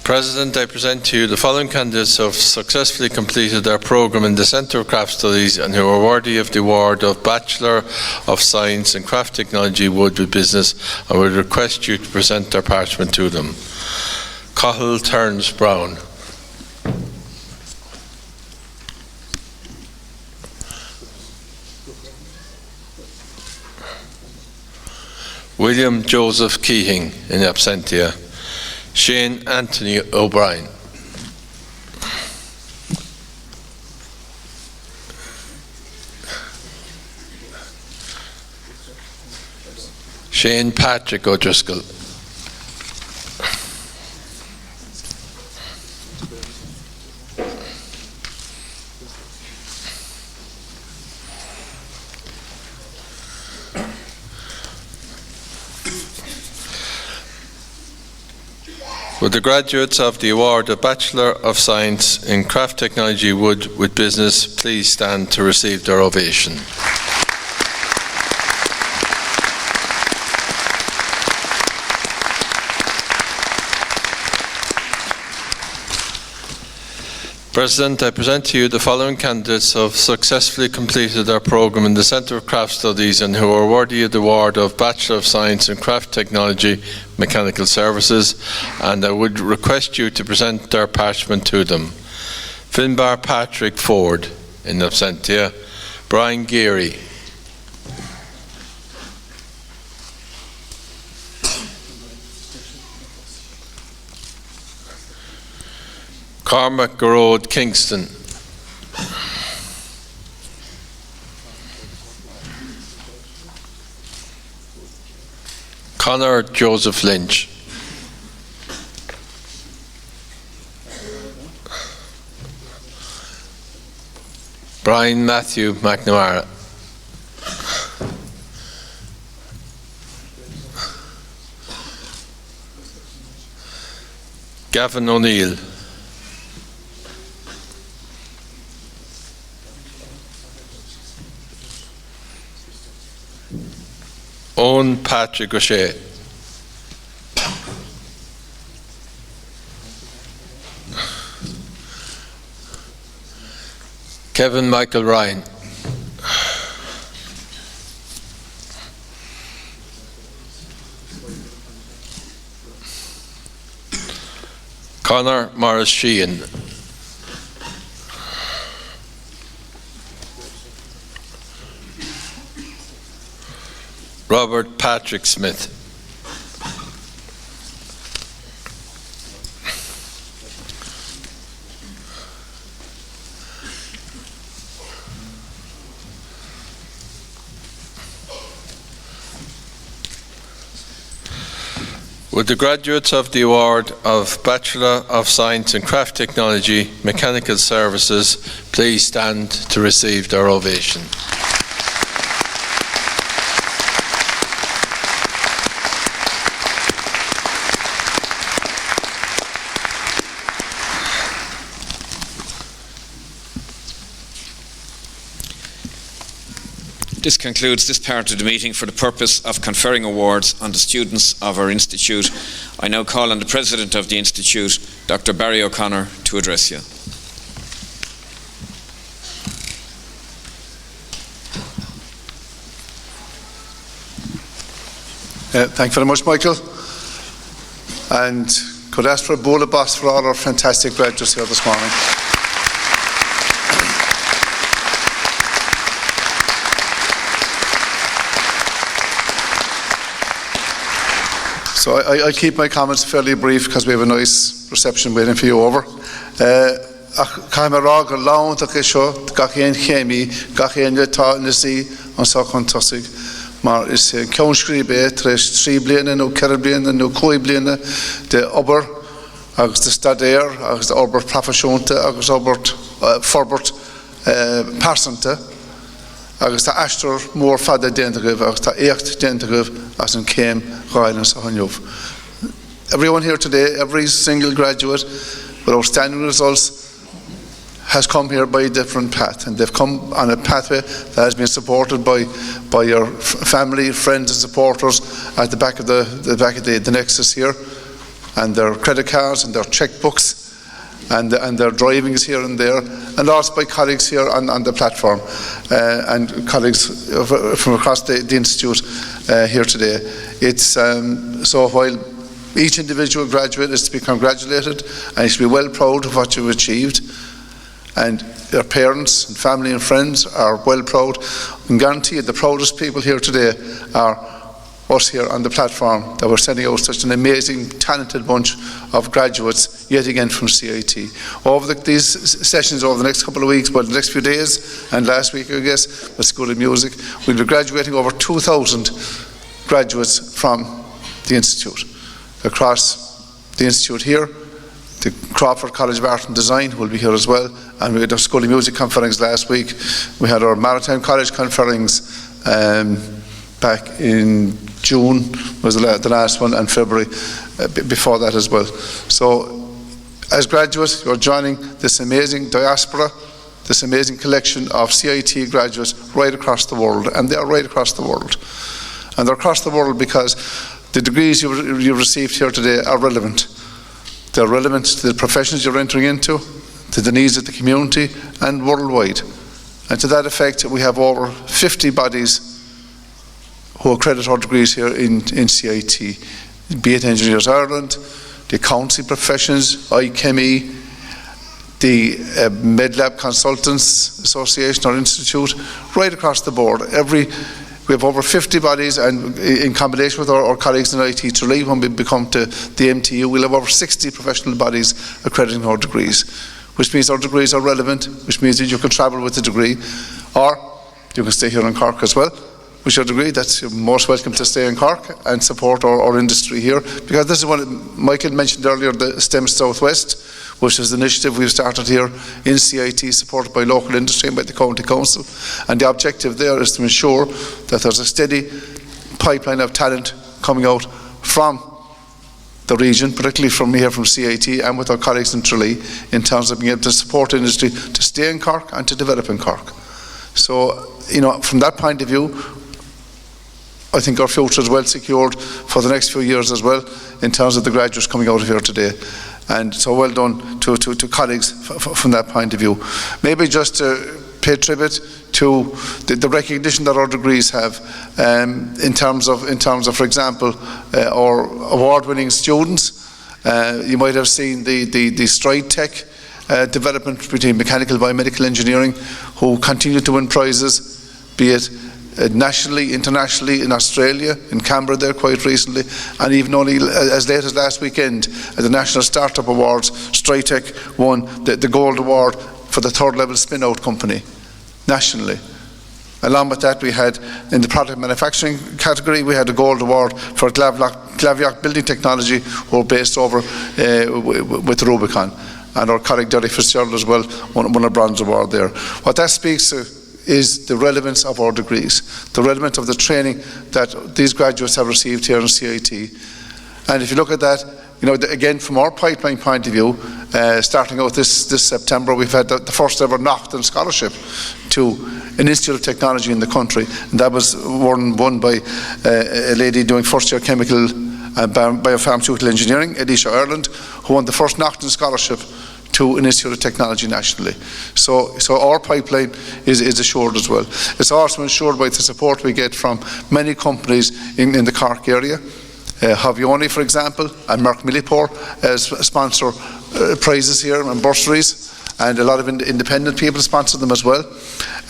President, I present to you the following candidates who have successfully completed their programme in the Centre of Craft Studies and who are worthy of the award of Bachelor of Science in Craft Technology, Wood with Business. I would request you to present their parchment to them. Cathal Turns Brown. William Joseph Keating in absentia. Shane Anthony O'Brien. Shane Patrick O'Driscoll. Would the graduates of the award of Bachelor of Science in Craft Technology, Wood with Business please stand to receive their ovation. President, I present to you the following candidates who have successfully completed their programme in the Centre of Craft Studies and who are worthy of the award of Bachelor of Science in Craft Technology, Mechanical Services, and I would request you to present their parchment to them. Finbar Patrick Ford in absentia. Brian Geary. Cormac Garrod Kingston. Conor Joseph Lynch. Brian Matthew McNamara. Gavin O'Neill. Owen Patrick O'Shea. Kevin Michael Ryan. Conor Morris Sheehan. Robert Patrick Smith. Would the graduates of the award of Bachelor of Science in Craft Technology, Mechanical Services, please stand to receive their ovation. This concludes this part of the meeting for the purpose of conferring awards on the students of our institute. I now call on the President of the Institute, Dr. Barry O'Connor, to address you. Thank you very much, Michael. And could I ask for a bowl of boss for all our fantastic graduates here this morning. So I'll keep my comments fairly brief because we have a nice reception waiting for you over. Camerag lawn to kisho gachéin chemi gachéin le tá na si an sachan tosig mar is ceannscríbe tres 3 bliana nó 4 bliana nó 5 bliana de ober agus de stadéir agus de ober professiúnta agus ober forbert persanta agus tá astor mór fada déntagah agus tá écht déntagah as an céim gáilen sa hanjov. Everyone here today, every single graduate with outstanding results has come here by a different path, and they've come on a pathway that has been supported by your family, friends and supporters at the back of the nexus here, and their credit cards and their checkbooks and their drivings here and there, and also by colleagues here on the platform and colleagues from across the institute here today. It's so while each individual graduate is to be congratulated and you should be well proud of what you've achieved, and their parents and family and friends are well proud, I can guarantee you the proudest people here today are us here on the platform, that we're sending out such an amazing, talented bunch of graduates yet again from CIT. Over these sessions over the next couple of weeks, but the next few days and last week I guess, the School of Music, we'll be graduating over 2,000 graduates from the Institute. Across the Institute here, the Crawford College of Art and Design will be here as well, and we had our School of Music conference last week. We had our Maritime College conference back in June was the last one, and February before that as well. So as graduates, you're joining this amazing diaspora, this amazing collection of CIT graduates right across the world, and they are right across the world. And they're across the world because the degrees you received here today are relevant. They're relevant to the professions you're entering into, to the needs of the community, and worldwide. And to that effect, we have over 50 bodies who accredit our degrees here in CIT, be it Engineers Ireland, the accountancy professions, IChemE, the MedLab Consultants Association or Institute, right across the board. We have over 50 bodies, and in combination with our colleagues in IT, to leave when we become to the MTU, we'll have over 60 professional bodies accrediting our degrees, which means our degrees are relevant, which means that you can travel with the degree, or you can stay here in Cork as well, with your degree, that's you're most welcome to stay in Cork and support our industry here, because this is what Michael mentioned earlier, the STEM Southwest, which is an initiative we've started here in CIT, supported by local industry and by the County Council. And the objective there is to ensure that there's a steady pipeline of talent coming out from the region, particularly from here from CIT and with our colleagues in Tralee, in terms of being able to support industry to stay in Cork and to develop in Cork. So, you know, from that point of view, I think our future is well secured for the next few years as well, in terms of the graduates coming out of here today. And so well done to colleagues from that point of view. Maybe just to pay tribute to the recognition that our degrees have, in terms of, for example, our award-winning students. You might have seen the Stride Tech development between mechanical biomedical engineering, who continue to win prizes, be it nationally, internationally, in Australia, in Canberra there quite recently, and even only as late as last weekend at the National Startup Awards, Strytech won the Gold Award for the third level spin-out company nationally. Along with that, we had in the product manufacturing category, we had a Gold Award for Glavioc Building Technology, who are based over with Rubicon, and our colleague Derry Fitzgerald as well won a Bronze Award there. What that speaks to is the relevance of our degrees, the relevance of the training that these graduates have received here in CIT. And if you look at that, you know, again, from our pipeline point of view, starting out this September, we've had the first ever Naughton Scholarship to an Institute of Technology in the country. And that was won by a lady doing first year chemical and biopharmaceutical engineering, Alicia Ireland, who won the first Naughton Scholarship to an Institute of Technology nationally. So our pipeline is assured as well. It's also ensured by the support we get from many companies in the Cork area. Havioni, for example, and Mark Millipore sponsor prizes here and bursaries, and a lot of independent people sponsor them as well.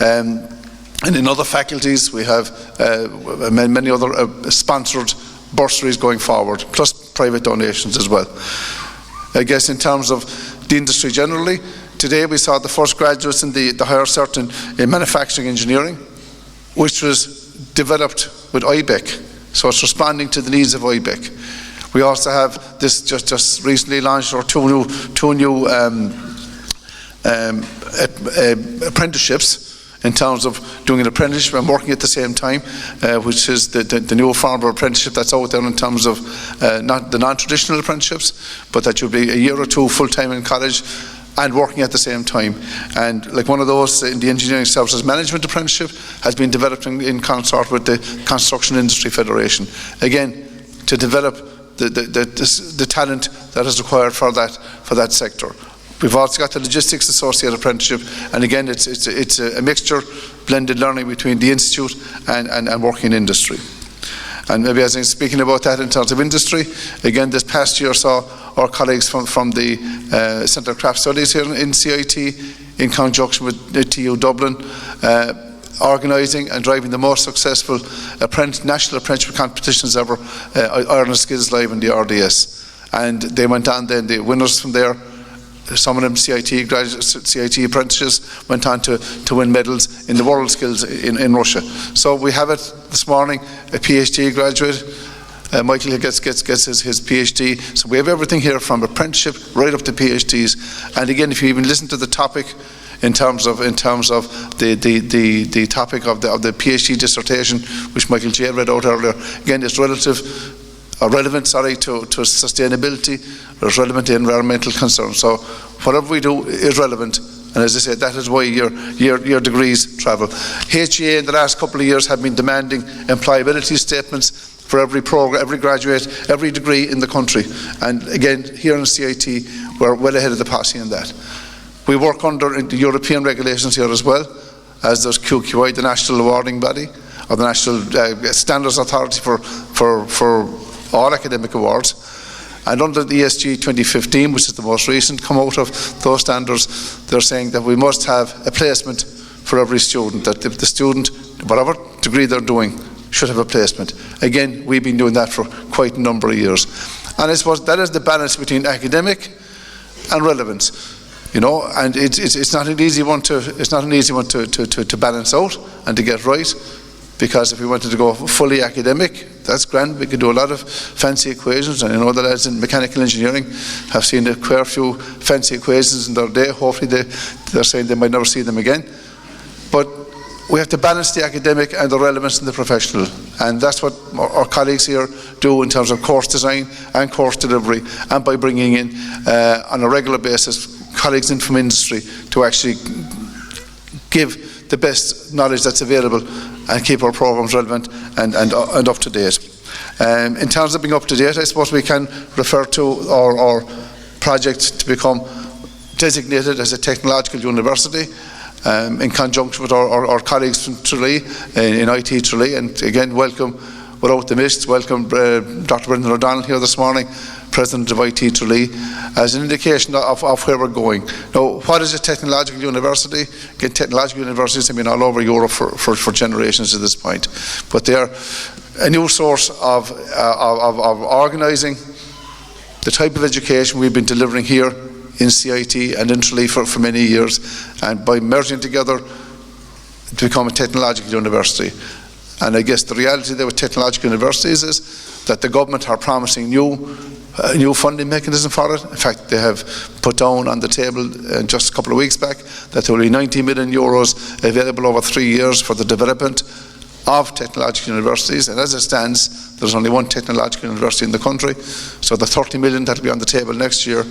And in other faculties, we have many other sponsored bursaries going forward, plus private donations as well. I guess in terms of the industry generally, today we saw the first graduates in the higher cert in manufacturing engineering, which was developed with IBEC. So it's responding to the needs of IBEC. We also have this just recently launched our two new apprenticeships, in terms of doing an apprenticeship and working at the same time, which is the new form of apprenticeship that's out there in terms of not the non-traditional apprenticeships, but that you'll be a year or two full-time in college and working at the same time. And like one of those in the Engineering Services Management Apprenticeship has been developed in consort with the Construction Industry Federation, again to develop the talent that is required for that sector. We've also got the Logistics Associate Apprenticeship, and again it's a mixture, blended learning between the institute and working in industry. And maybe as I'm speaking about that in terms of industry, again this past year saw our colleagues from the Centre of Craft Studies here in CIT, in conjunction with TU Dublin, organising and driving the most successful national apprenticeship competitions ever, Ireland Skills Live and the RDS. And they went on then, the winners from there, some of them CIT apprentices, went on to win medals in the World Skills in Russia. So we have it this morning, a PhD graduate. Michael gets his PhD. So we have everything here from apprenticeship right up to PhDs. And again, if you even listen to the topic in terms of the topic of the PhD dissertation, which Michael J. read out earlier, again, it's relevant to sustainability, or relevant to environmental concerns. So whatever we do is relevant, and as I said, that is why your degrees travel. HEA in the last couple of years have been demanding employability statements for every program, every graduate, every degree in the country. And again, here in CIT, we're well ahead of the posse in that. We work under the European regulations here as well, as does QQI, the national awarding body, or the National Standards Authority for all academic awards. And under the ESG 2015, which is the most recent come out of those standards, they're saying that we must have a placement for every student, that the student, whatever degree they're doing, should have a placement. Again, we've been doing that for quite a number of years. And I suppose that is the balance between academic and relevance. You know, and it's not an easy one to balance out and to get right. because if we wanted to go fully academic, that's grand. We could do a lot of fancy equations, and I know the lads in mechanical engineering have seen a fair few fancy equations in their day. Hopefully they're saying they might never see them again. But we have to balance the academic and the relevance and the professional, and that's what our colleagues here do in terms of course design and course delivery, and by bringing in on a regular basis colleagues in from industry to actually give the best knowledge that's available and keep our programs relevant and up to date. In terms of being up to date, I suppose we can refer to our project to become designated as a technological university in conjunction with our colleagues from Tralee, in IT Tralee, and again welcome without the mist, welcome Dr. Brendan O'Donnell here this morning, President of IT Tralee, as an indication of where we're going. Now, what is a technological university? Again, technological universities have been all over Europe for generations at this point, but they are a new source of organising the type of education we've been delivering here in CIT and in Tralee for many years, and by merging together to become a technological university. And I guess the reality there with technological universities is that the government are promising new funding mechanism for it. In fact, they have put down on the table just a couple of weeks back that there will be 90 million euros available over 3 years for the development of technological universities, and as it stands, there's only one technological university in the country, so the 30 million that will be on the table next year,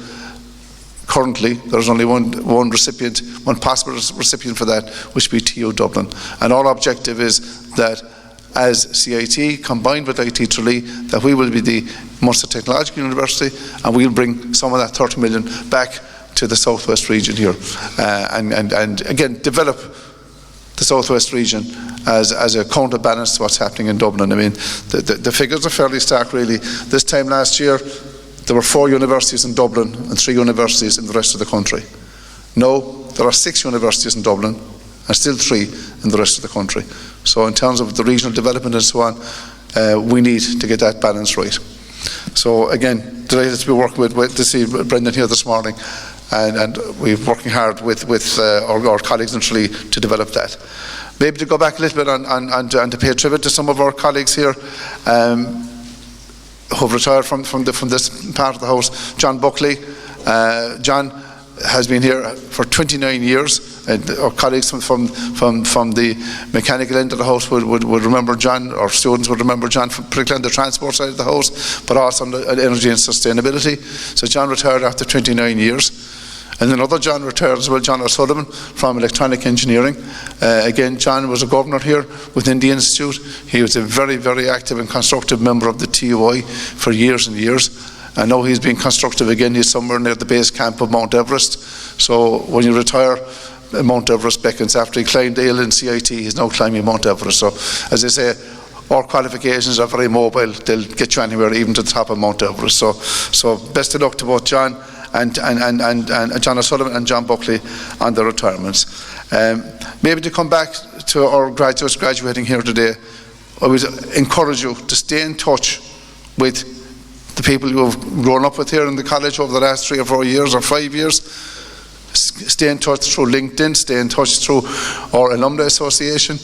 currently there's only one recipient, one possible recipient for that, which will be TU Dublin. And our objective is that as CIT combined with IT Tralee, that we will be the Munster Technological University, and we'll bring some of that 30 million back to the southwest region here, and again develop the southwest region as a counterbalance to what's happening in Dublin. I mean, the figures are fairly stark really. This time last year there were 4 universities in Dublin and 3 universities in the rest of the country. Now there are 6 universities in Dublin and still 3 in the rest of the country. So in terms of the regional development and so on, we need to get that balance right. So again, delighted to be working to see Brendan here this morning, and we're working hard with our colleagues in Tralee to develop that. Maybe to go back a little bit and to pay tribute to some of our colleagues here who've retired from this part of the house. John Buckley. John has been here for 29 years, and our colleagues from the mechanical end of the house would remember John. Our students would remember John, particularly on the transport side of the house, but also on the energy and sustainability. So John retired after 29 years. And another John retired as well, John O'Sullivan, from electronic engineering. Again, John was a governor here within the Institute. He was a very, very active and constructive member of the TUI for years and years. I know he's been constructive again. He's somewhere near the base camp of Mount Everest. So when you retire, Mount Everest beckons. After he climbed the hill in CIT, he's now climbing Mount Everest. So, as I say, our qualifications are very mobile. They'll get you anywhere, even to the top of Mount Everest. So best of luck to both John and John O'Sullivan and John Buckley on their retirements. Maybe to come back to our graduates graduating here today, I would encourage you to stay in touch with the people you have grown up with here in the college over the last 3 or 4 years or 5 years. Stay in touch through LinkedIn, stay in touch through our alumni association,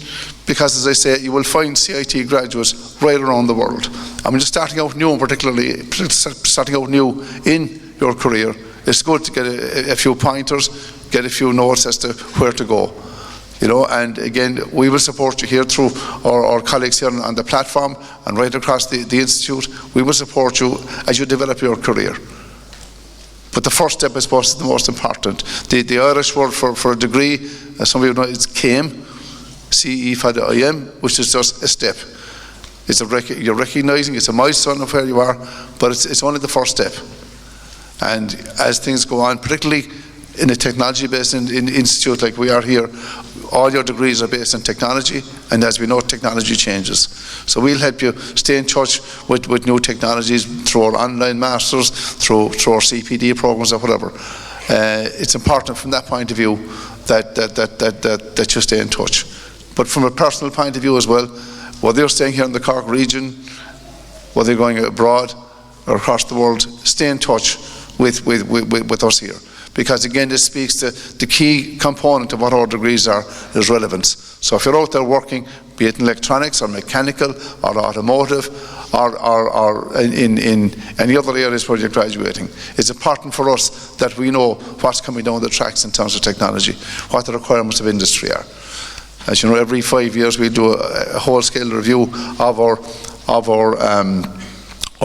because as I say, you will find CIT graduates right around the world. And when you're starting out new, and particularly starting out new in your career, it's good to get a few pointers, get a few notes as to where to go. You know, and again, we will support you here through our colleagues here on the platform and right across the Institute. We will support you as you develop your career. But the first step, I suppose, is the most important. The Irish word for a degree, as some of you know, is CAIM, C-E-I-M, which is just a step. You're recognising, it's a milestone of where you are, but it's only the first step. And as things go on, particularly in a technology-based institute like we are here, all your degrees are based on technology, and as we know, technology changes. So we'll help you stay in touch with new technologies through our online masters, through our CPD programs or whatever. It's important from that point of view that you stay in touch. But from a personal point of view as well, whether you're staying here in the Cork region, whether you're going abroad or across the world, stay in touch with us here. because again this speaks to the key component of what our degrees are, is relevance. So if you're out there working, be it in electronics or mechanical or automotive or in any other areas where you're graduating, it's important for us that we know what's coming down the tracks in terms of technology, what the requirements of industry are. As you know, every 5 years we do a whole-scale review of our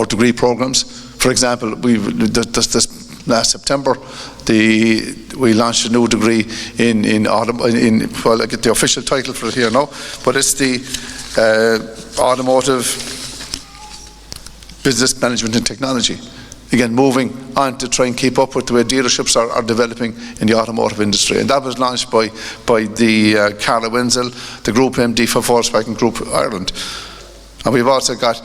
degree programs. For example, this last September, we launched a new degree well, I get the official title for it here now, but it's the Automotive Business Management and Technology. Again, moving on to try and keep up with the way dealerships are developing in the automotive industry. And that was launched by the Carla Wenzel, the Group MD for Volkswagen Group Ireland. And we've also got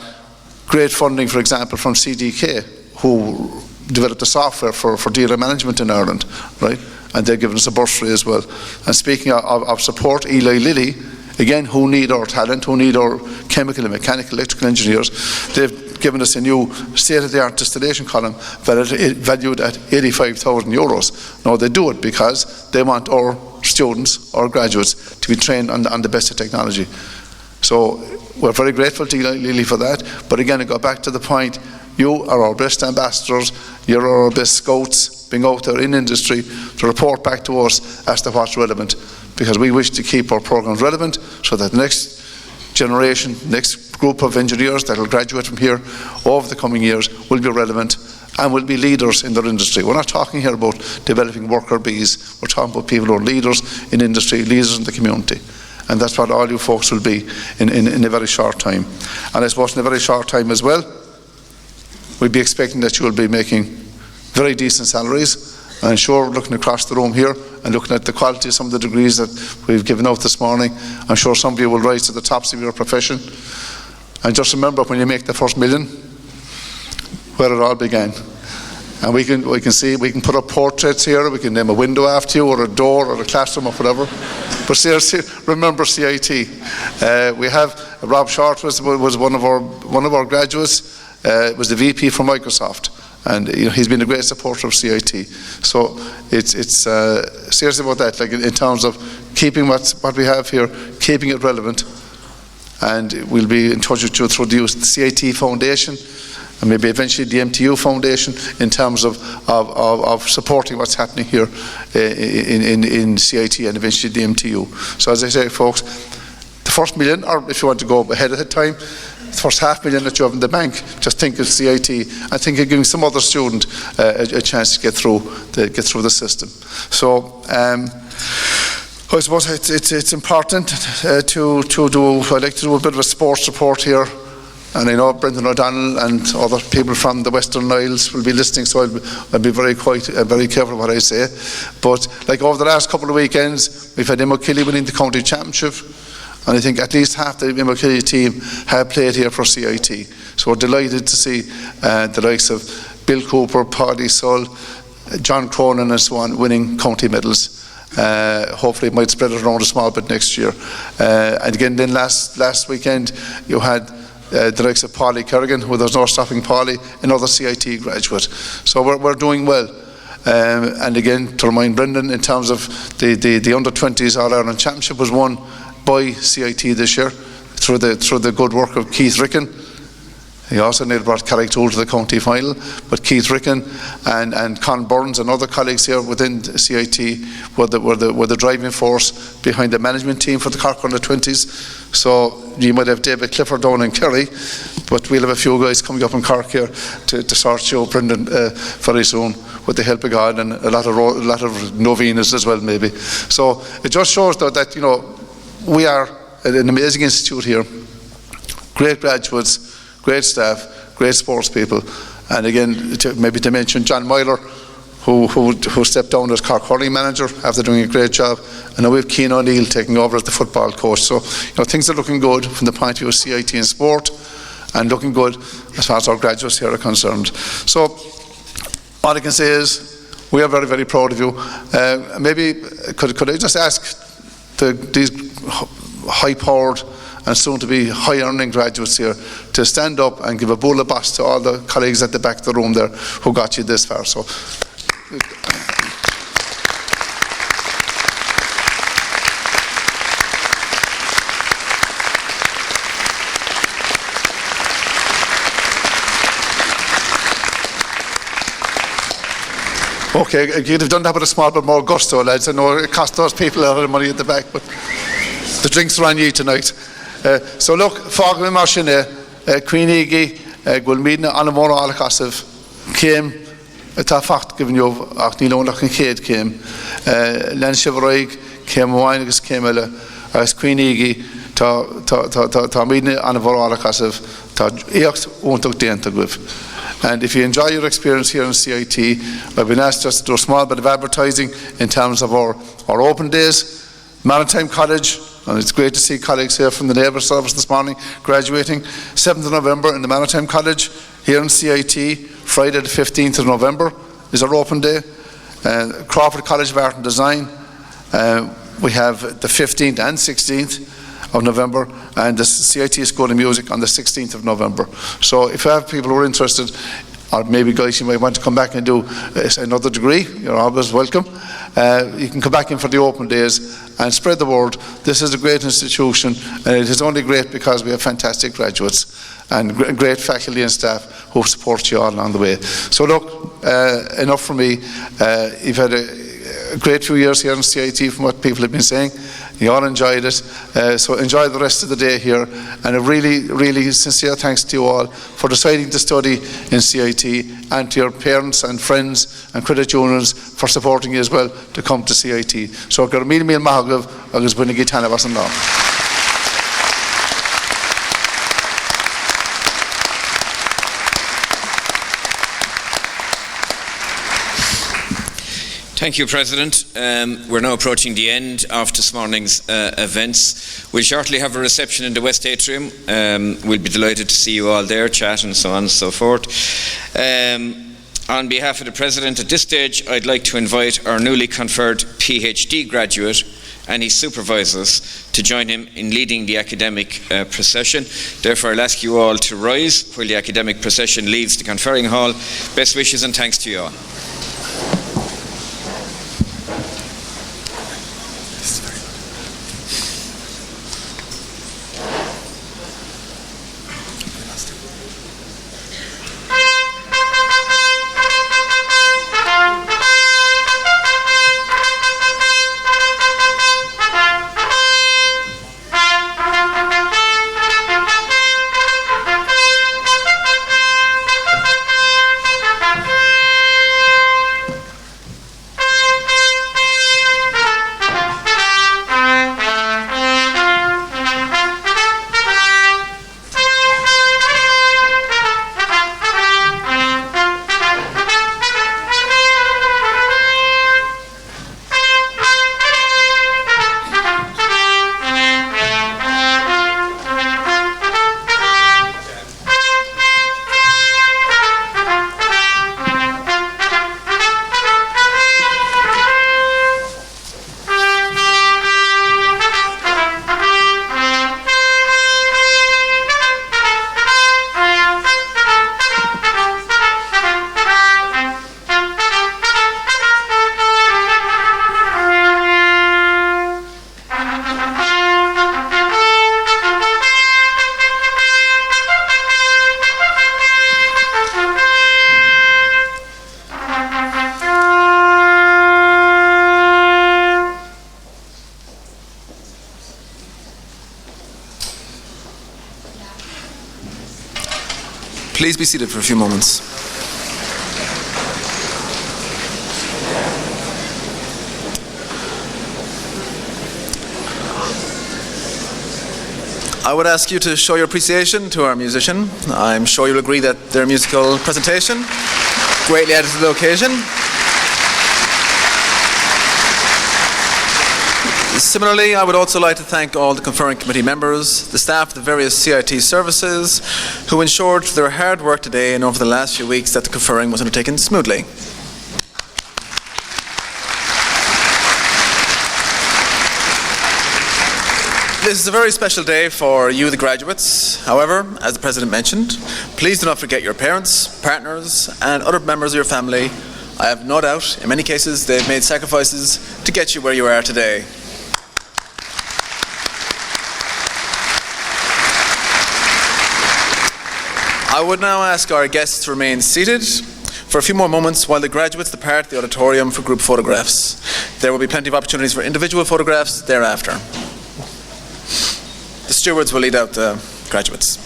great funding, for example, from CDK, who developed the software for dealer management in Ireland, right? And they've given us a bursary as well. And speaking of support, Eli Lilly, again, who need our talent, who need our chemical and mechanical, electrical engineers, they've given us a new state-of-the-art distillation column valued at €85,000. Now, they do it because they want our students, our graduates, to be trained on the best of technology. So we're very grateful to Eli Lilly for that. But again, I go back to the point, you are our best ambassadors, you're our best scouts, being out there in industry to report back to us as to what's relevant, because we wish to keep our programs relevant so that the next generation, next group of engineers that will graduate from here over the coming years will be relevant and will be leaders in their industry. We're not talking here about developing worker bees, we're talking about people who are leaders in industry, leaders in the community. And that's what all you folks will be in a very short time. And I suppose in a very short time as well, we'll be expecting that you will be making very decent salaries. And I'm sure, looking across the room here and looking at the quality of some of the degrees that we've given out this morning, I'm sure some of you will rise to the tops of your profession. And just remember, when you make the first million, where it all began. And we can put up portraits here, we can name a window after you, or a door, or a classroom, or whatever. But seriously, remember CIT. We have Rob Short was one of our graduates. Was the VP from Microsoft, and he's been a great supporter of CIT. So it's seriously about that, like in terms of keeping what we have here, keeping it relevant. And we'll be in touch with you through the CIT Foundation, and maybe eventually the MTU Foundation, in terms of supporting what's happening here in CIT and eventually the MTU. So as I say, folks, the first million, or if you want to go ahead of the time, the first $500,000 that you have in the bank, just think of CIT and think of giving some other student a chance to get through the system. So I suppose it's important to do. I'd like to do a bit of a sports report here. And I know Brendan O'Donnell and other people from the Western Isles will be listening, so I'll be very quiet and very careful what I say. But like over the last couple of weekends, we've had Imokilly winning the county championship, and I think at least half the Imokilly team have played here for CIT. So we're delighted to see the likes of Bill Cooper, Paddy Sull, John Cronin and so on winning county medals. Hopefully it might spread it around a small bit next year. And again, then last weekend you had the likes of Polly Kerrigan, who there's no stopping Polly, another CIT graduate. So we're doing well. And again, to remind Brendan, in terms of the under-20s All-Ireland Championship was won by CIT this year through the good work of Keith Ricken. He also nearly brought Carricktool to the county final, but Keith Ricken and Con Burns and other colleagues here within CIT were the driving force behind the management team for the Cork under-20s. So you might have David Clifford down in Kerry, but we'll have a few guys coming up in Cork here to sort you out, Brendan, very soon, with the help of God, and a lot of novenas as well, maybe. So it just shows though that we are an amazing institute here, great graduates, great staff, great sports people, and again, maybe to mention John Myler, who stepped down as Cork hurling manager after doing a great job, and now we have Cian O'Neill taking over as the football coach. So things are looking good from the point of view of CIT and sport, and looking good as far as our graduates here are concerned. So all I can say is we are very, very proud of you. Maybe could I just ask these high-powered and soon-to-be high-earning graduates here to stand up and give a bull of bass to all the colleagues at the back of the room there who got you this far. So, Okay, you'd have done that with a small bit more gusto, lads. I know it cost those people a lot of money at the back, but the drinks are on you tonight. So look, Fogman Marshine, Queen Iggy, Gulmina, Anamora Alakasiv came, tá facht given you Achnilonach and Kate came, Len Chevroig came, Winagus came, as Queen Iggy, Ta Midna Anamora Alakasiv, Ta Eox won't look Dentagwiv. And if you enjoy your experience here in CIT, I've been asked just to do a small bit of advertising in terms of our open days. Maritime College, and it's great to see colleagues here from the Naval Service this morning graduating. 7th of November in the Maritime College here in CIT. Friday the 15th of November is our open day. Crawford College of Art and Design. We have the 15th and 16th of November, and the CIT School of Music on the 16th of November. So if you have people who are interested, or maybe guys you might want to come back and do another degree, you're always welcome. You can come back in for the open days and spread the word. This is a great institution, and it is only great because we have fantastic graduates and great faculty and staff who support you all along the way. So look, enough from me. You've had a great few years here in CIT from what people have been saying. You all enjoyed it, so enjoy the rest of the day here, and a really, really sincere thanks to you all for deciding to study in CIT, and to your parents and friends and credit unions for supporting you as well to come to CIT. So gur mil mahagav agus bunigi tana vasan now. Thank you, President. We're now approaching the end of this morning's events. We'll shortly have a reception in the West Atrium. We'll be delighted to see you all there, chat and so on and so forth. On behalf of the President, at this stage, I'd like to invite our newly conferred PhD graduate and his supervisors to join him in leading the academic procession. Therefore, I'll ask you all to rise while the academic procession leaves the conferring hall. Best wishes and thanks to you all. Please be seated for a few moments. I would ask you to show your appreciation to our musician. I'm sure you'll agree that their musical presentation greatly added to the occasion. Similarly, I would also like to thank all the conferring committee members, the staff of the various CIT services, who ensured through their hard work today and over the last few weeks that the conferring was undertaken smoothly. This is a very special day for you, the graduates. However, as the President mentioned, please do not forget your parents, partners, and other members of your family. I have no doubt, in many cases, they've made sacrifices to get you where you are today. I would now ask our guests to remain seated. For for a few more moments while the graduates depart the auditorium for group photographs. There will be plenty of opportunities for individual photographs thereafter. The stewards will lead out the graduates.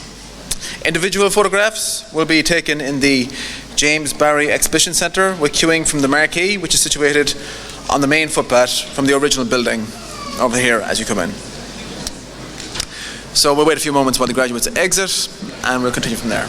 Individual photographs will be taken in the James Barry Exhibition Centre with queuing from the Marquee, which is situated on the main footpath from the original building over here as you come in. So we'll wait a few moments while the graduates exit and we'll continue from there.